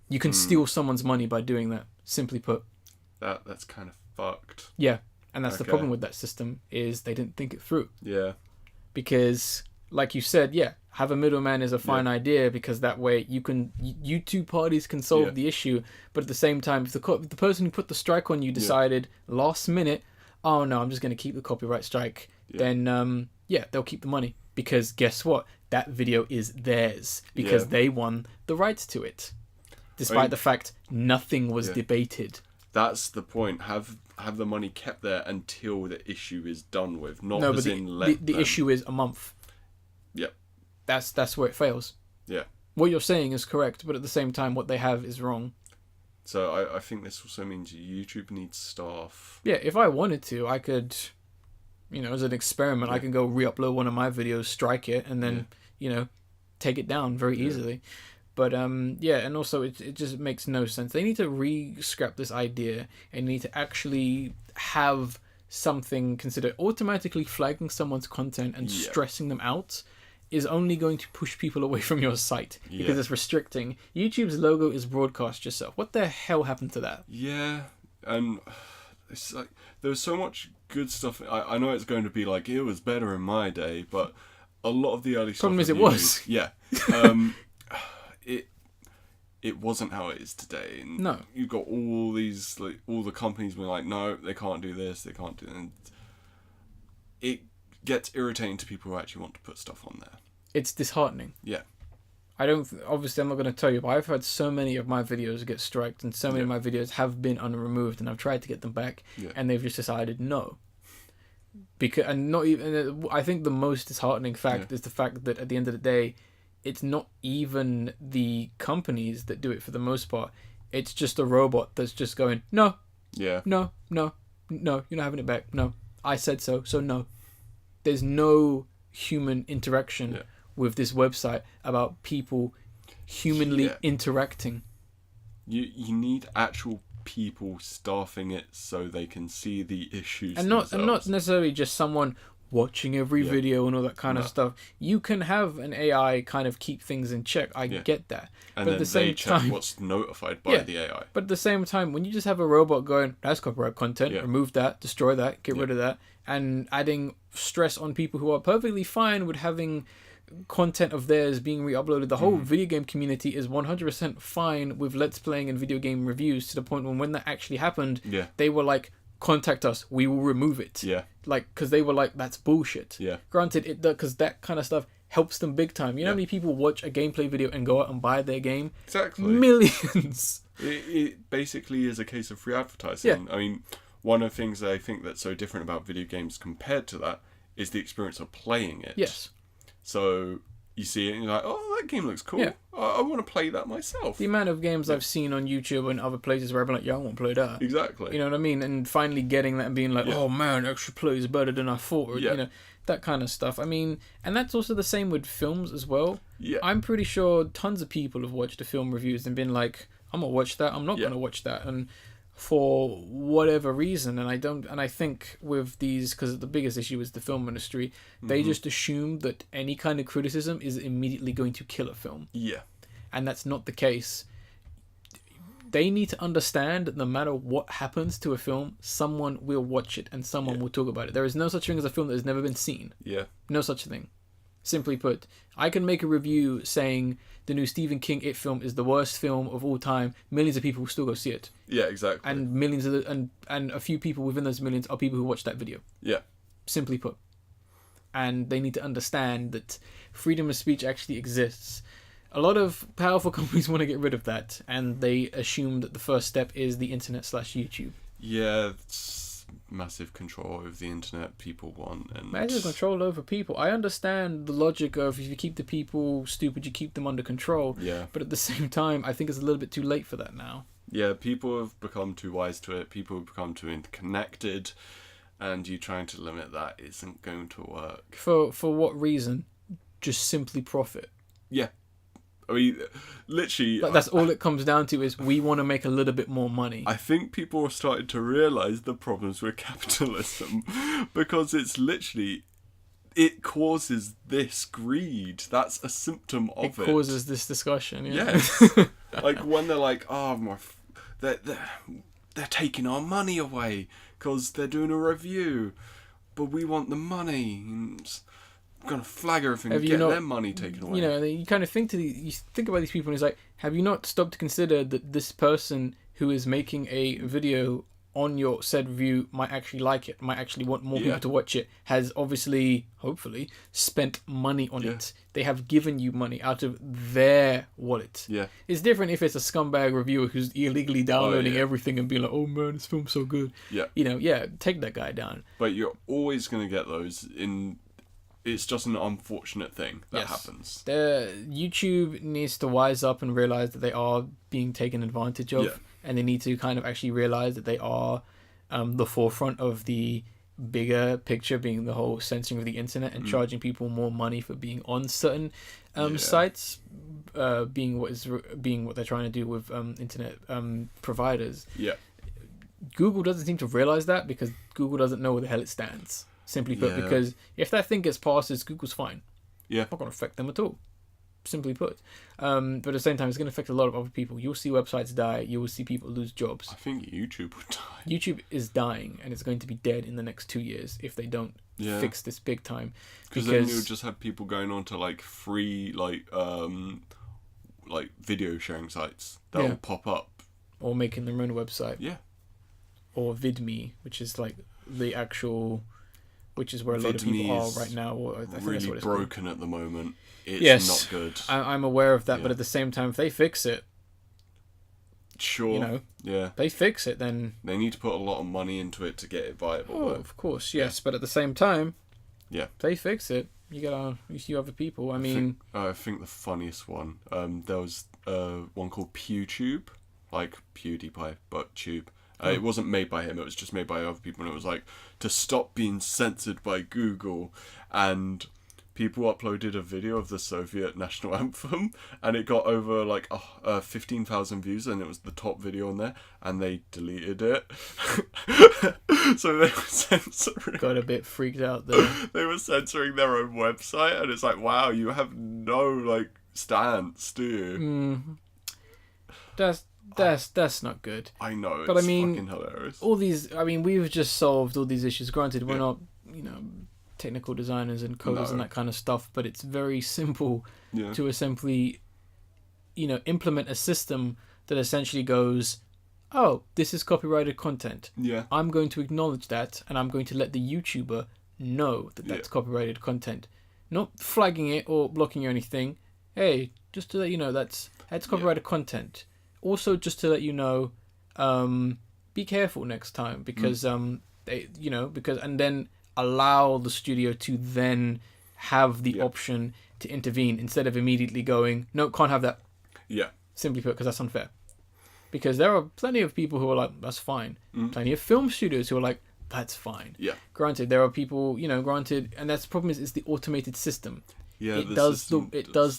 [SPEAKER 2] You can steal someone's money by doing that, simply put.
[SPEAKER 1] That's kind of fucked.
[SPEAKER 2] Yeah, and that's the problem with that system, is they didn't think it through.
[SPEAKER 1] Yeah.
[SPEAKER 2] Because, like you said, have a middleman is a fine idea, because that way you two parties can solve the issue, but at the same time, if the person who put the strike on you decided last minute, oh no, I'm just going to keep the copyright strike, then they'll keep the money. Because guess what? That video is theirs, because they won the rights to it. Despite the fact nothing was debated.
[SPEAKER 1] That's the point. Have the money kept there until the issue is done with. Not
[SPEAKER 2] no,
[SPEAKER 1] as
[SPEAKER 2] but
[SPEAKER 1] in let
[SPEAKER 2] the issue is a month.
[SPEAKER 1] Yep.
[SPEAKER 2] That's where it fails.
[SPEAKER 1] Yeah.
[SPEAKER 2] What you're saying is correct, but at the same time, what they have is wrong.
[SPEAKER 1] So I think this also means YouTube needs staff.
[SPEAKER 2] Yeah, if I wanted to, I could, as an experiment, I can go re-upload one of my videos, strike it, and then, take it down very easily. But, and also it just makes no sense. They need to re-scrap this idea and need to actually have something considered. Automatically flagging someone's content and stressing them out is only going to push people away from your site because it's restricting. YouTube's logo is broadcast yourself. What the hell happened to that?
[SPEAKER 1] Yeah, and it's like there's so much good stuff. I know it's going to be like, it was better in my day, but a lot of the early stuff...
[SPEAKER 2] Problem is it was.
[SPEAKER 1] Yeah. it wasn't how it is today. And
[SPEAKER 2] No.
[SPEAKER 1] you've got all these, like, all the companies being like, no, they can't do this, they can't do that. And it gets irritating to people who actually want to put stuff on there.
[SPEAKER 2] It's disheartening.
[SPEAKER 1] Yeah.
[SPEAKER 2] Obviously I'm not going to tell you, but I've had so many of my videos get striked, and so many of my videos have been unremoved, and I've tried to get them back, and they've just decided no. I think the most disheartening fact is the fact that at the end of the day, it's not even the companies that do it for the most part. It's just a robot that's just going, no,
[SPEAKER 1] Yeah.
[SPEAKER 2] no, you're not having it back. No, I said so no. There's no human interaction with this website about people humanly interacting.
[SPEAKER 1] You need actual people staffing it so they can see the issues
[SPEAKER 2] and not necessarily just someone watching every video and all that kind of stuff. You can have an AI kind of keep things in check. I get that.
[SPEAKER 1] And
[SPEAKER 2] but
[SPEAKER 1] then
[SPEAKER 2] at the same
[SPEAKER 1] check
[SPEAKER 2] time,
[SPEAKER 1] what's notified by the AI.
[SPEAKER 2] But at the same time, when you just have a robot going, that's copyright content, remove that, destroy that, get rid of that, and adding stress on people who are perfectly fine with having content of theirs being re-uploaded. The whole video game community is 100% fine with Let's Playing and video game reviews, to the point when that actually happened, they were like, contact us, we will remove it. Like, because they were like, that's bullshit. Granted, because that kind of stuff helps them big time. You know how many people watch a gameplay video and go out and buy their game?
[SPEAKER 1] Exactly.
[SPEAKER 2] Millions.
[SPEAKER 1] It basically is a case of free advertising. I mean, one of the things that I think that's so different about video games compared to that is the experience of playing it.
[SPEAKER 2] Yes.
[SPEAKER 1] So you see it and you're like, oh, that game looks cool. I want to play that myself.
[SPEAKER 2] The amount of games I've seen on YouTube and other places where I've been like, yeah, I want to play that.
[SPEAKER 1] Exactly.
[SPEAKER 2] You know what I mean? And finally getting that and being like, oh man, extra play is better than I thought. Or, you know, that kind of stuff. I mean, and that's also the same with films as well. I'm pretty sure tons of people have watched the film reviews and been like, I'm going to watch that, I'm not going to watch that. And for whatever reason, and I think with these, because the biggest issue is the film industry, they just assume that any kind of criticism is immediately going to kill a film. And that's not the case. They need to understand that no matter what happens to a film, someone will watch it and someone will talk about it. There is no such thing as a film that has never been seen. No such thing. Simply put, I can make a review saying the new Stephen King It film is the worst film of all time. Millions of people will still go see it.
[SPEAKER 1] Exactly.
[SPEAKER 2] And millions of and a few people within those millions are people who watch that video. Simply put. And they need to understand that freedom of speech actually exists. A lot of powerful companies want to get rid of that, and they assume that the first step is the internet/YouTube.
[SPEAKER 1] It's massive control over the internet people want, and
[SPEAKER 2] massive control over people. I understand the logic of if you keep the people stupid, you keep them under control. But at the same time, I think it's a little bit too late for that now.
[SPEAKER 1] People have become too wise to it. People have become too interconnected, and you trying to limit that isn't going to work.
[SPEAKER 2] For what reason? Just simply profit.
[SPEAKER 1] I mean, literally...
[SPEAKER 2] Like, that's all it comes down to, is we want to make a little bit more money.
[SPEAKER 1] I think people are starting to realise the problems with capitalism, because it's literally... It causes this greed. That's a symptom of it.
[SPEAKER 2] It causes this discussion,
[SPEAKER 1] Yes. Like, when they're like, oh, they're taking our money away because they're doing a review, but we want the money. And going to flag everything and get their money taken away.
[SPEAKER 2] You know, you kind of think you think about these people and it's like, have you not stopped to consider that this person who is making a video on your said review might actually like it, might actually want more people to watch it, has obviously, hopefully, spent money on it. They have given you money out of their wallet. It's different if it's a scumbag reviewer who's illegally downloading everything and being like, oh man, this film's so good. You know, take that guy down.
[SPEAKER 1] But you're always going to get those in... It's just an unfortunate thing that happens.
[SPEAKER 2] YouTube needs to wise up and realise that they are being taken advantage of, and they need to kind of actually realise that they are the forefront of the bigger picture, being the whole censoring of the internet and charging people more money for being on certain sites, being what they're trying to do with internet providers. Google doesn't seem to realise that, because Google doesn't know where the hell it stands. Simply put, because if that thing gets passes, Google's fine. Not going to affect them at all. Simply put. But at the same time, it's going to affect a lot of other people. You'll see websites die. You will see people lose jobs.
[SPEAKER 1] I think YouTube would die.
[SPEAKER 2] YouTube is dying, and it's going to be dead in the next 2 years if they don't fix this big time.
[SPEAKER 1] Because then you'll just have people going on to like free, like, like video sharing sites that will pop up.
[SPEAKER 2] Or making their own website.
[SPEAKER 1] Yeah.
[SPEAKER 2] Or VidMe, which is like the actual, which is where a lot of people are right now. Or I think
[SPEAKER 1] really
[SPEAKER 2] that's what it's
[SPEAKER 1] broken
[SPEAKER 2] called.
[SPEAKER 1] at the moment. It's not good.
[SPEAKER 2] I'm aware of that, but at the same time, if they fix it,
[SPEAKER 1] sure,
[SPEAKER 2] they fix it, then
[SPEAKER 1] they need to put a lot of money into it to get it viable.
[SPEAKER 2] Oh, of course, yes, but at the same time,
[SPEAKER 1] if
[SPEAKER 2] they fix it. You other people. I mean,
[SPEAKER 1] I think the funniest one. There was one called PewTube, like PewDiePie, but Tube. It wasn't made by him. It was just made by other people, and it was like to stop being censored by Google. And people uploaded a video of the Soviet national anthem, and it got over like 15,000 views, and it was the top video on there, and they deleted it. So they were censoring.
[SPEAKER 2] Got a bit freaked out there.
[SPEAKER 1] They were censoring their own website, and it's like, wow, you have no like stance, do you?
[SPEAKER 2] That's not good.
[SPEAKER 1] I know, it's
[SPEAKER 2] but I mean,
[SPEAKER 1] fucking hilarious.
[SPEAKER 2] We've just solved all these issues. Granted, we're not, technical designers and coders and that kind of stuff, but it's very simple to essentially, implement a system that essentially goes, oh, this is copyrighted content.
[SPEAKER 1] Yeah.
[SPEAKER 2] I'm going to acknowledge that, and I'm going to let the YouTuber know that that's copyrighted content. Not flagging it or blocking or anything. Hey, just to let you know, that's copyrighted content. Also, just to let you know, be careful next time, because and then allow the studio to then have the option to intervene instead of immediately going, no, can't have that.
[SPEAKER 1] Yeah.
[SPEAKER 2] Simply put, because that's unfair. Because there are plenty of people who are like, that's fine. Plenty of film studios who are like, that's fine.
[SPEAKER 1] Yeah.
[SPEAKER 2] Granted, there are people, and that's the problem is it's the automated system.
[SPEAKER 1] Yeah.
[SPEAKER 2] It does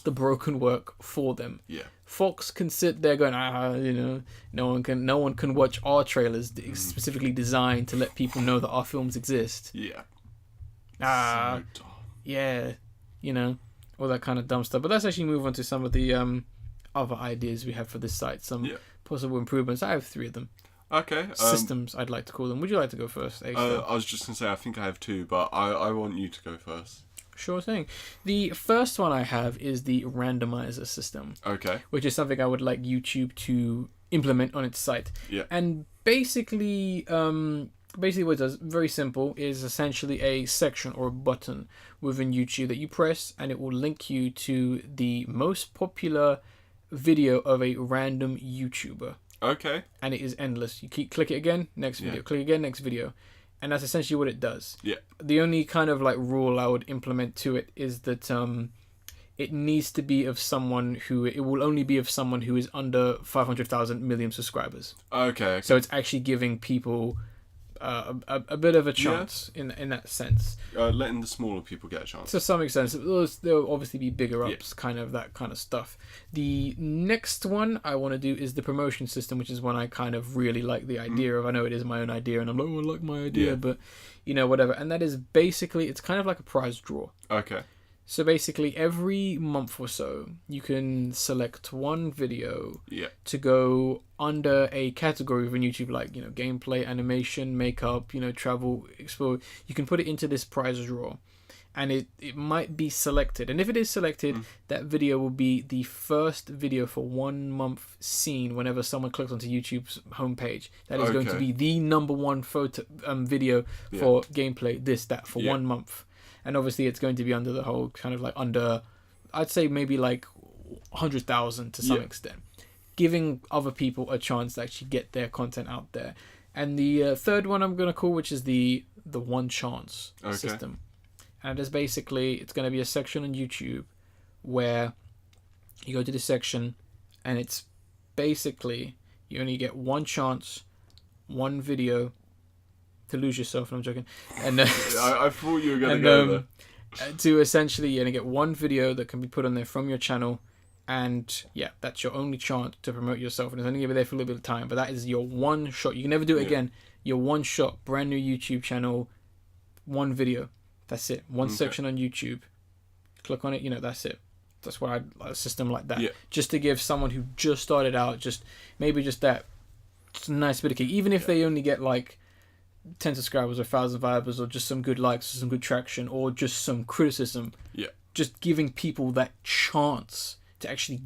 [SPEAKER 2] the broken work for them.
[SPEAKER 1] Yeah.
[SPEAKER 2] Fox can sit there going, no one can watch our trailers specifically designed to let people know that our films exist.
[SPEAKER 1] Yeah.
[SPEAKER 2] So dumb. Yeah, all that kind of dumb stuff. But let's actually move on to some of the other ideas we have for this site. Some possible improvements. I have 3 of them.
[SPEAKER 1] Okay.
[SPEAKER 2] Systems, I'd like to call them. Would you like to go first, Ace?
[SPEAKER 1] I was just going to say, I think I have 2, but I want you to go first.
[SPEAKER 2] Sure thing. The first one I have is the randomizer system.
[SPEAKER 1] Okay.
[SPEAKER 2] Which is something I would like YouTube to implement on its site.
[SPEAKER 1] Yeah.
[SPEAKER 2] And basically what it does, very simple, is essentially a section or a button within YouTube that you press, and it will link you to the most popular video of a random YouTuber.
[SPEAKER 1] Okay.
[SPEAKER 2] And it is endless. You click it again, next video. Click again, next video. And that's essentially what it does.
[SPEAKER 1] Yeah.
[SPEAKER 2] The only kind of like rule I would implement to it is that it needs to be of someone it will only be of someone who is under 500,000 million subscribers. Okay. So it's actually giving people a bit of a chance in that sense.
[SPEAKER 1] Letting the smaller people get a chance.
[SPEAKER 2] To some extent. There'll obviously be bigger ups, kind of that kind of stuff. The next one I want to do is the promotion system, which is one I kind of really like the idea of. I know it is my own idea, and I'm like, oh, I like my idea, but, whatever. And that is basically, it's kind of like a prize draw. Okay. So basically, every month or so, you can select one video to go under a category within YouTube, like, gameplay, animation, makeup, travel, explore. You can put it into this prize draw, and it might be selected. And if it is selected, that video will be the first video for 1 month seen whenever someone clicks onto YouTube's homepage. That is going to be the number one video for gameplay, that, for 1 month. And obviously it's going to be under the whole kind of like under, I'd say maybe like 100,000 to some extent. Giving other people a chance to actually get their content out there. And the third one I'm going to call, which is the one chance system. And it's basically, it's going to be a section on YouTube where you go to this section and it's basically, you only get one chance, one video to lose yourself, and I'm joking. And
[SPEAKER 1] I thought you were going to go there.
[SPEAKER 2] To essentially, you're going to get one video that can be put on there from your channel, and that's your only chance to promote yourself, and it's only going to be there for a little bit of time, but that is your one shot. You can never do it again. Your one shot, brand new YouTube channel, one video. That's it. One section on YouTube. Click on it, that's it. That's why I'd like a system like that. Yeah. Just to give someone who just started out, just that nice bit of kick. Even if they only get like 10 subscribers or 1,000 vibers or just some good likes or some good traction or just some criticism. Yeah. Just giving people that chance to actually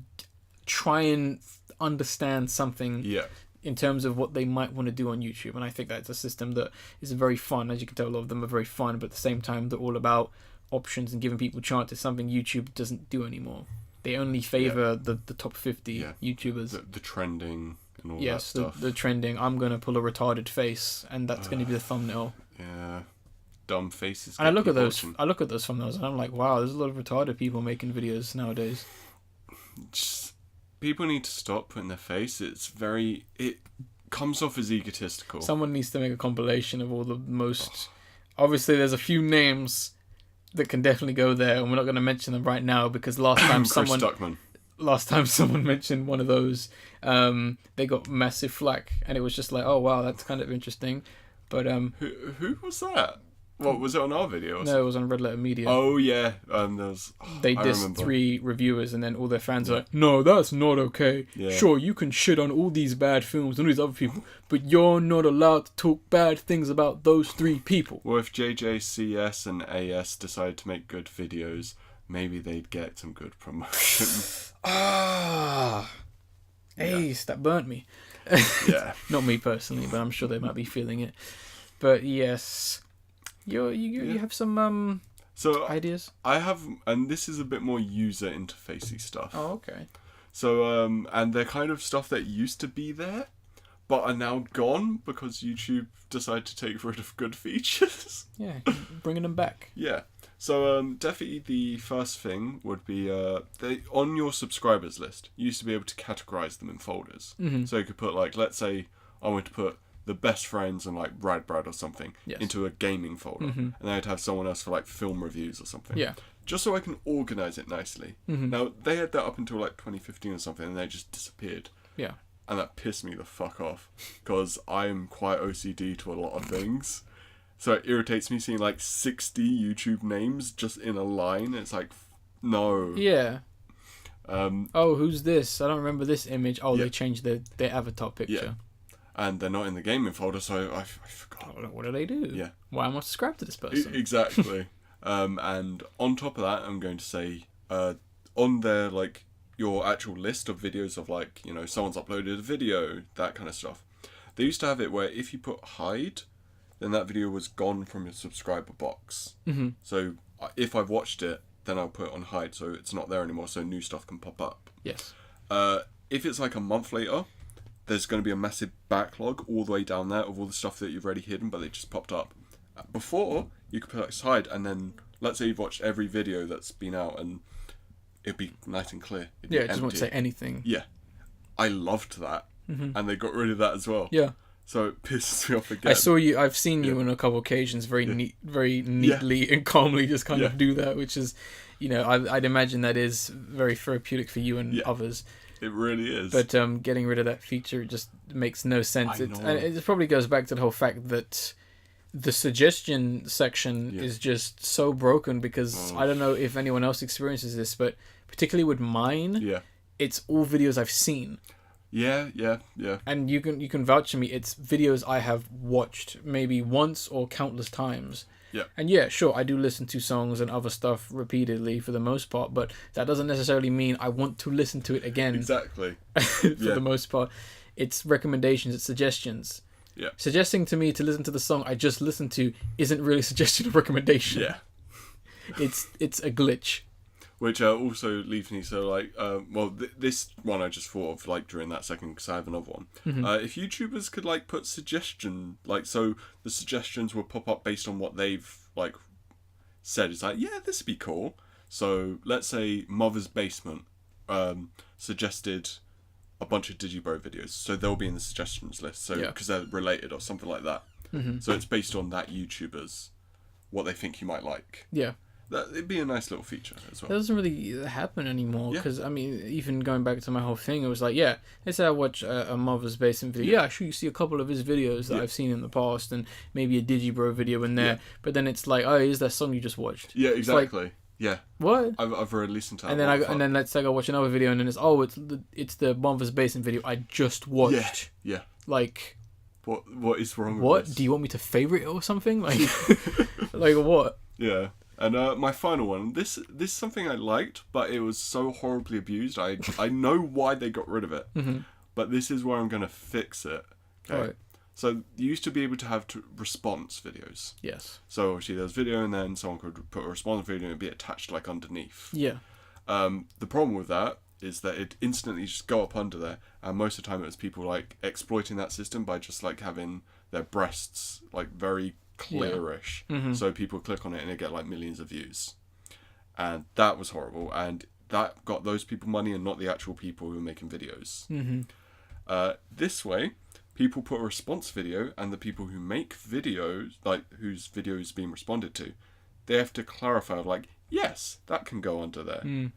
[SPEAKER 2] try and understand something
[SPEAKER 1] Yeah.
[SPEAKER 2] in terms of what they might want to do on YouTube. And I think that's a system that is very fun. As you can tell, a lot of them are very fun, but at the same time, they're all about options and giving people chances, something YouTube doesn't do anymore. They only favor the top 50 YouTubers.
[SPEAKER 1] The trending and all that
[SPEAKER 2] Yes,
[SPEAKER 1] stuff.
[SPEAKER 2] the trending, I'm going to pull a retarded face, and that's going to be the thumbnail.
[SPEAKER 1] Yeah. Dumb faces.
[SPEAKER 2] And I look at those
[SPEAKER 1] watching.
[SPEAKER 2] thumbnails, and I'm like, wow, there's a lot of retarded people making videos nowadays.
[SPEAKER 1] Just, people need to stop putting their face. It comes off as egotistical.
[SPEAKER 2] Someone needs to make a compilation of all the most... Obviously, there's a few names that can definitely go there, and we're not going to mention them right now because last time someone mentioned one of those, they got massive flack, and it was just like, oh wow, that's kind of interesting. But
[SPEAKER 1] who was that? What was it on our video?
[SPEAKER 2] No, it was on Red Letter Media.
[SPEAKER 1] Oh yeah,
[SPEAKER 2] they dissed 3 reviewers, and then all their fans are like, "No, that's not okay.
[SPEAKER 1] Yeah.
[SPEAKER 2] Sure, you can shit on all these bad films and all these other people, but you're not allowed to talk bad things about those 3 people."
[SPEAKER 1] Well, if JJCS and AS decided to make good videos, maybe they'd get some good promotion.
[SPEAKER 2] Ace, that burnt me.
[SPEAKER 1] Yeah.
[SPEAKER 2] Not me personally, but I'm sure they might be feeling it. But yes. You have some ideas?
[SPEAKER 1] I have, and this is a bit more user interfacey stuff.
[SPEAKER 2] Oh, okay.
[SPEAKER 1] So and they're kind of stuff that used to be there, but are now gone because YouTube decided to take rid of good features.
[SPEAKER 2] Yeah, bringing them back.
[SPEAKER 1] Yeah. So definitely the first thing would be they on your subscribers list. You used to be able to categorize them in folders.
[SPEAKER 2] Mm-hmm.
[SPEAKER 1] So you could put like, let's say I want to put the best friends and like Brad or something into a gaming folder, and then I'd have someone else for like film reviews or something.
[SPEAKER 2] Yeah.
[SPEAKER 1] Just so I can organize it nicely.
[SPEAKER 2] Mm-hmm.
[SPEAKER 1] Now they had that up until like 2015 or something, and they just disappeared.
[SPEAKER 2] Yeah.
[SPEAKER 1] And that pissed me the fuck off because I'm quite OCD to a lot of things. So it irritates me seeing like 60 YouTube names just in a line. It's like, no.
[SPEAKER 2] Yeah. Oh, who's this? I don't remember this image. Oh,
[SPEAKER 1] Yeah.
[SPEAKER 2] they changed their avatar picture.
[SPEAKER 1] Yeah. And they're not in the gaming folder, so I forgot.
[SPEAKER 2] What do they do?
[SPEAKER 1] Yeah.
[SPEAKER 2] Why am I subscribed to this person?
[SPEAKER 1] Exactly. And on top of that, I'm going to say, on their, like, your actual list of videos of, like, you know, someone's uploaded a video, that kind of stuff. They used to have it where if you put hide, then that video was gone from your subscriber box.
[SPEAKER 2] Mm-hmm.
[SPEAKER 1] So if I've watched it, then I'll put it on hide, so it's not there anymore, so new stuff can pop up.
[SPEAKER 2] Yes.
[SPEAKER 1] If it's like a month later, there's going to be a massive backlog all the way down there of all the stuff that you've already hidden, but they just popped up. Before, you could put like hide, and then let's say you've watched every video that's been out, and it'd be nice and clear. It'd be
[SPEAKER 2] Yeah, it just won't
[SPEAKER 1] empty.
[SPEAKER 2] say anything.
[SPEAKER 1] Yeah. I loved that, and they got rid of that as well.
[SPEAKER 2] Yeah.
[SPEAKER 1] So it pisses me off again.
[SPEAKER 2] I've seen you on a couple of occasions very neatly and calmly just kind of do that, which is, you know, I'd imagine that is very therapeutic for you and others.
[SPEAKER 1] It really is.
[SPEAKER 2] But getting rid of that feature just makes no sense.
[SPEAKER 1] I know.
[SPEAKER 2] And it probably goes back to the whole fact that the suggestion section is just so broken because I don't know if anyone else experiences this, but particularly with mine, it's all videos I've seen.
[SPEAKER 1] Yeah.
[SPEAKER 2] And you can vouch for me, it's videos I have watched maybe once or countless times.
[SPEAKER 1] Yeah.
[SPEAKER 2] And yeah, sure, I do listen to songs and other stuff repeatedly for the most part, but that doesn't necessarily mean I want to listen to it again.
[SPEAKER 1] Exactly.
[SPEAKER 2] for the most part. It's recommendations, it's suggestions.
[SPEAKER 1] Yeah.
[SPEAKER 2] Suggesting to me to listen to the song I just listened to isn't really a suggestion or recommendation.
[SPEAKER 1] Yeah.
[SPEAKER 2] It's a glitch.
[SPEAKER 1] Which also leaves me, so like, this one I just thought of like during that second because I have another one.
[SPEAKER 2] Mm-hmm.
[SPEAKER 1] If YouTubers could like put suggestion, like, so the suggestions will pop up based on what they've like said. It's like, yeah, this would be cool. So let's say Mother's Basement suggested a bunch of Digibro videos, so they'll be in the suggestions list. So because they're related or something like that.
[SPEAKER 2] Mm-hmm.
[SPEAKER 1] So it's based on that YouTuber's what they think you might like.
[SPEAKER 2] Yeah.
[SPEAKER 1] It'd be a nice little feature as well.
[SPEAKER 2] That doesn't really happen anymore because, I mean, even going back to my whole thing, it was like, yeah, let's say I watch a Mother's Basement video. Yeah, sure, you see a couple of his videos that I've seen in the past and maybe a Digibro video in there. But then it's like, oh, here's that song you just watched.
[SPEAKER 1] Yeah, exactly.
[SPEAKER 2] Like,
[SPEAKER 1] yeah.
[SPEAKER 2] What?
[SPEAKER 1] I've already listened to that.
[SPEAKER 2] And then let's say I watch another video and then it's the Mother's Basement video I just watched.
[SPEAKER 1] Yeah.
[SPEAKER 2] Like...
[SPEAKER 1] What is wrong with
[SPEAKER 2] What?
[SPEAKER 1] this?
[SPEAKER 2] Do you want me to favorite it or something? Like, like what?
[SPEAKER 1] Yeah. And my final one. This is something I liked, but it was so horribly abused. I know why they got rid of it, but this is where I'm gonna fix it. Okay.
[SPEAKER 2] Right.
[SPEAKER 1] So you used to be able to have response videos.
[SPEAKER 2] Yes.
[SPEAKER 1] So obviously there was video, and then someone could put a response video and it'd be attached like underneath.
[SPEAKER 2] Yeah.
[SPEAKER 1] The problem with that is that it instantly just go up under there, and most of the time it was people like exploiting that system by just like having their breasts like very clearish, so people click on it and they get like millions of views, and that was horrible, and that got those people money and not the actual people who were making videos. This way, people put a response video, and the people who make videos, like whose video is being responded to, they have to clarify like, yes, that can go under there.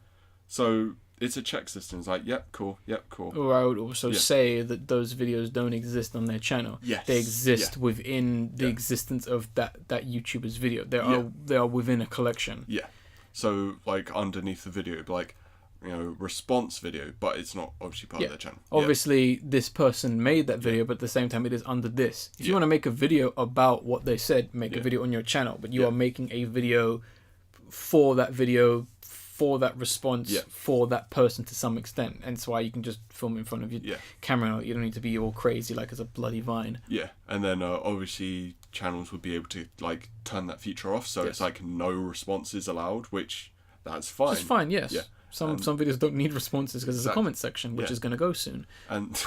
[SPEAKER 1] So it's a check system. It's like, yep, cool.
[SPEAKER 2] Or I would also say that those videos don't exist on their channel.
[SPEAKER 1] Yes.
[SPEAKER 2] They exist within the existence of that YouTuber's video. They are within a collection.
[SPEAKER 1] Yeah. So like underneath the video, it'd be like, response video, but it's not obviously part of their channel.
[SPEAKER 2] Obviously, this person made that video, but at the same time, it is under this. If you want to make a video about what they said, make a video on your channel, but you are making a video for that video, for that response, for that person to some extent. And that's why you can just film in front of your camera. You don't need to be all crazy like it's a bloody Vine. Yeah,
[SPEAKER 1] and then obviously channels would be able to like turn that feature off, so it's like no responses allowed, which that's fine.
[SPEAKER 2] It's fine, yes. Yeah. Some videos don't need responses because there's a comment section, which is going to go soon.
[SPEAKER 1] And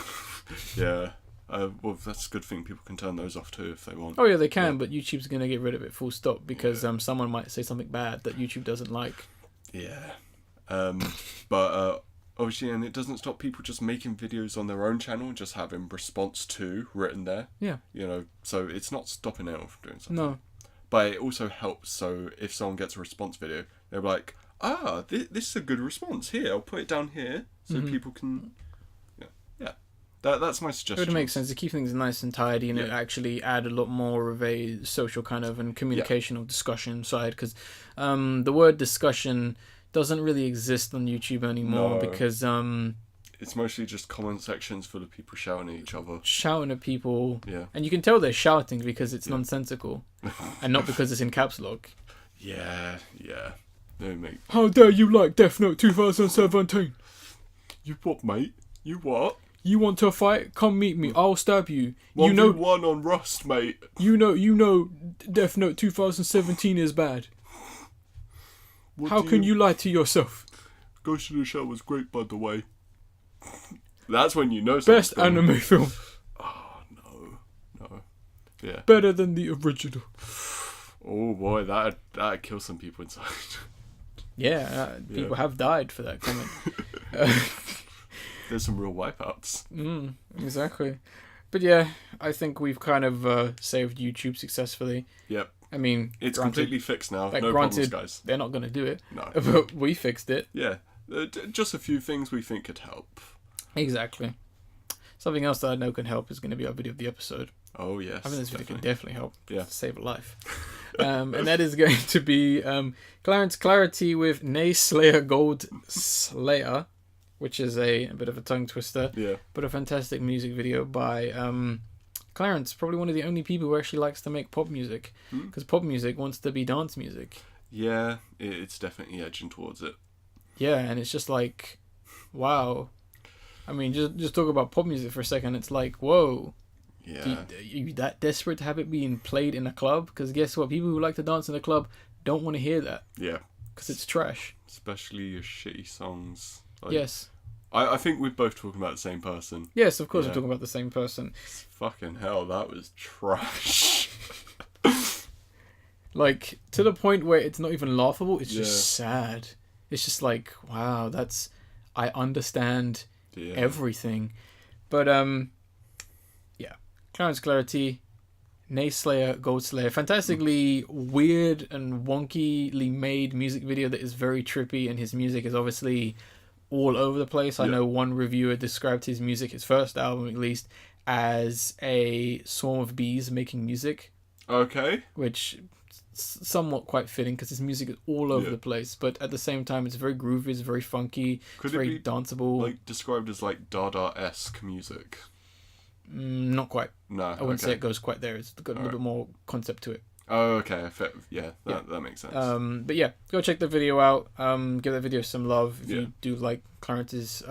[SPEAKER 1] well, that's a good thing. People can turn those off too if they want.
[SPEAKER 2] Oh yeah, they can, but YouTube's going to get rid of it full stop because someone might say something bad that YouTube doesn't like.
[SPEAKER 1] Yeah. But obviously, and it doesn't stop people just making videos on their own channel, just having response to written there.
[SPEAKER 2] Yeah.
[SPEAKER 1] So it's not stopping anyone from doing something.
[SPEAKER 2] No.
[SPEAKER 1] But it also helps. So if someone gets a response video, they're like, this is a good response. Here, I'll put it down here so people can. Yeah. That's my suggestion.
[SPEAKER 2] It would make sense to keep things nice and tidy, and actually add a lot more of a social kind of and communicational discussion side, because the word discussion doesn't really exist on YouTube anymore because
[SPEAKER 1] it's mostly just comment sections full of people shouting at each other.
[SPEAKER 2] Shouting at people.
[SPEAKER 1] Yeah.
[SPEAKER 2] And you can tell they're shouting because it's nonsensical and not because it's in caps lock.
[SPEAKER 1] Yeah. No, mate.
[SPEAKER 2] How dare you like Death Note 2017?
[SPEAKER 1] You what, mate? You what?
[SPEAKER 2] You want to fight? Come meet me. I'll stab you.
[SPEAKER 1] 1v1 on Rust, mate.
[SPEAKER 2] You know Death Note 2017 is bad. How can you lie to yourself?
[SPEAKER 1] Ghost in the Shell was great, by the way. That's when you know something.
[SPEAKER 2] Best anime film.
[SPEAKER 1] Oh, no. Yeah.
[SPEAKER 2] Better than the original.
[SPEAKER 1] Oh, boy, that'd kill some people inside.
[SPEAKER 2] Yeah, people have died for that comment.
[SPEAKER 1] There's some real wipeouts.
[SPEAKER 2] Exactly. But yeah, I think we've kind of saved YouTube successfully.
[SPEAKER 1] Yep.
[SPEAKER 2] I mean,
[SPEAKER 1] it's completely fixed now. No problems, guys.
[SPEAKER 2] They're not going to do it.
[SPEAKER 1] No.
[SPEAKER 2] But we fixed it.
[SPEAKER 1] Yeah. Just a few things we think could help.
[SPEAKER 2] Exactly. Something else that I know can help is going to be our video of the episode.
[SPEAKER 1] Oh, yes.
[SPEAKER 2] I think this video can definitely help.
[SPEAKER 1] Yeah.
[SPEAKER 2] Save a life. And that is going to be Clarence Clarity with Naysayer Goldslayer, which is a bit of a tongue twister.
[SPEAKER 1] Yeah.
[SPEAKER 2] But a fantastic music video by Clarence, probably one of the only people who actually likes to make pop music, because pop music wants to be dance music.
[SPEAKER 1] Yeah, it's definitely edging towards it.
[SPEAKER 2] Yeah, and it's just like, wow. I mean, just talk about pop music for a second. It's like, whoa.
[SPEAKER 1] Yeah.
[SPEAKER 2] Are you that desperate to have it being played in a club? Because guess what? People who like to dance in a club don't want to hear that.
[SPEAKER 1] Yeah.
[SPEAKER 2] Because it's trash.
[SPEAKER 1] Especially your shitty songs.
[SPEAKER 2] Like, yes.
[SPEAKER 1] I think we're both talking about the same person.
[SPEAKER 2] Yes, of course we're talking about the same person.
[SPEAKER 1] Fucking hell, that was trash.
[SPEAKER 2] Like, to the point where it's not even laughable, it's just sad. It's just like, wow, I understand everything. But, Clarence Clarity, Naysayer, Goldslayer, fantastically weird and wonkily made music video that is very trippy, and his music is obviously all over the place. I know one reviewer described his music, his first album at least, as a swarm of bees making music.
[SPEAKER 1] Okay.
[SPEAKER 2] Which somewhat quite fitting because his music is all over the place, but at the same time it's very groovy, it's very funky, it's very danceable.
[SPEAKER 1] Like described as like Dada-esque music?
[SPEAKER 2] Not quite.
[SPEAKER 1] No,
[SPEAKER 2] I wouldn't say it goes quite there. It's got a little bit more concept to it.
[SPEAKER 1] Oh, okay. That makes sense.
[SPEAKER 2] But yeah, go check the video out. Give that video some love if you do like Clarence's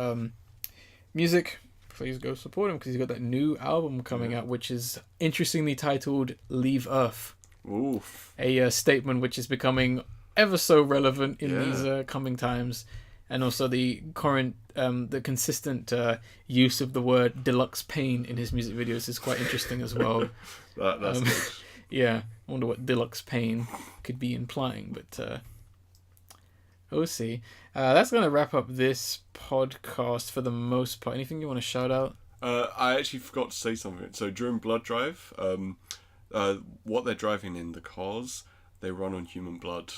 [SPEAKER 2] music. Please go support him because he's got that new album coming out, which is interestingly titled "Leave Earth."
[SPEAKER 1] Oof.
[SPEAKER 2] A statement which is becoming ever so relevant in these coming times, and also the current, the consistent use of the word "deluxe pain" in his music videos is quite interesting as well.
[SPEAKER 1] That's good.
[SPEAKER 2] Yeah, I wonder what deluxe pain could be implying, but we'll see. That's going to wrap up this podcast for the most part. Anything you want to shout out?
[SPEAKER 1] I actually forgot to say something. So during Blood Drive, what they're driving in the cars, they run on human blood.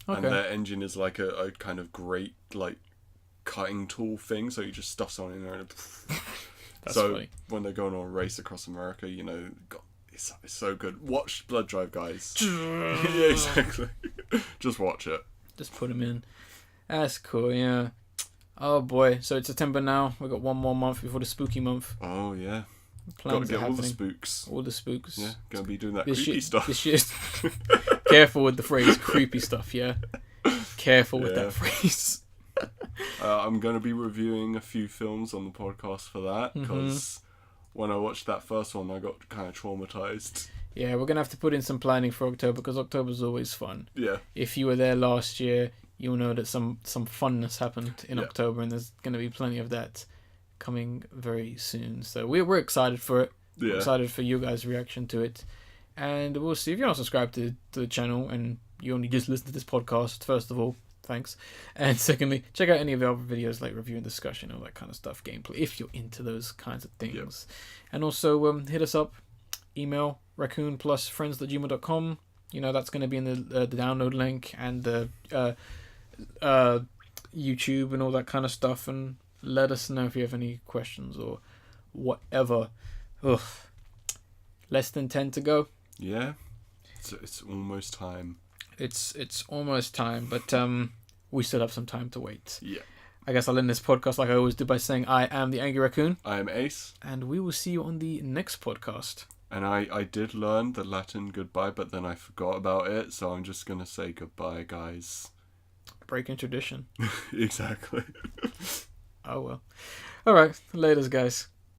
[SPEAKER 1] Okay. And their engine is like a kind of great like cutting tool thing, so you just stuff something in there and
[SPEAKER 2] That's
[SPEAKER 1] so
[SPEAKER 2] funny.
[SPEAKER 1] When they're going on a race across America, it's so good. Watch Blood Drive, guys. Yeah, exactly. Just watch it.
[SPEAKER 2] Just put them in. That's cool, yeah. Oh boy, so it's September now. We've got one more month before the spooky month.
[SPEAKER 1] Oh yeah.
[SPEAKER 2] Plans
[SPEAKER 1] Got to get
[SPEAKER 2] are
[SPEAKER 1] all the
[SPEAKER 2] happening.
[SPEAKER 1] spooks.
[SPEAKER 2] All the spooks.
[SPEAKER 1] Yeah, gonna be doing that
[SPEAKER 2] This
[SPEAKER 1] creepy stuff.
[SPEAKER 2] This year's careful with the phrase creepy stuff, yeah? Careful with that phrase.
[SPEAKER 1] I'm gonna be reviewing a few films on the podcast for that, because when I watched that first one, I got kind of traumatized.
[SPEAKER 2] Yeah, we're gonna have to put in some planning for October, because October's always fun.
[SPEAKER 1] Yeah.
[SPEAKER 2] If you were there last year, you'll know that some funness happened in October, and there's gonna be plenty of that coming very soon. So we're excited for it. Yeah. We're excited for you guys' reaction to it. And we'll see. If you're not subscribed to the channel and you only just listen to this podcast, first of all, thanks. And secondly, check out any of the other videos like review and discussion, all that kind of stuff, gameplay, if you're into those kinds of things. Yep. And also hit us up, email raccoonplusfriends@gmail.com. That's going to be in the download link, and the YouTube and all that kind of stuff. And let us know if you have any questions or whatever. Ugh. Less than 10 to go.
[SPEAKER 1] Yeah. It's almost time.
[SPEAKER 2] It's almost time, but we still have some time to wait.
[SPEAKER 1] Yeah.
[SPEAKER 2] I guess I'll end this podcast like I always do by saying I am the Angry Raccoon.
[SPEAKER 1] I am Ace.
[SPEAKER 2] And we will see you on the next podcast.
[SPEAKER 1] And I did learn the Latin goodbye, but then I forgot about it, so I'm just going to say goodbye, guys.
[SPEAKER 2] Breaking tradition.
[SPEAKER 1] Exactly.
[SPEAKER 2] Oh well. Alright, laters, guys.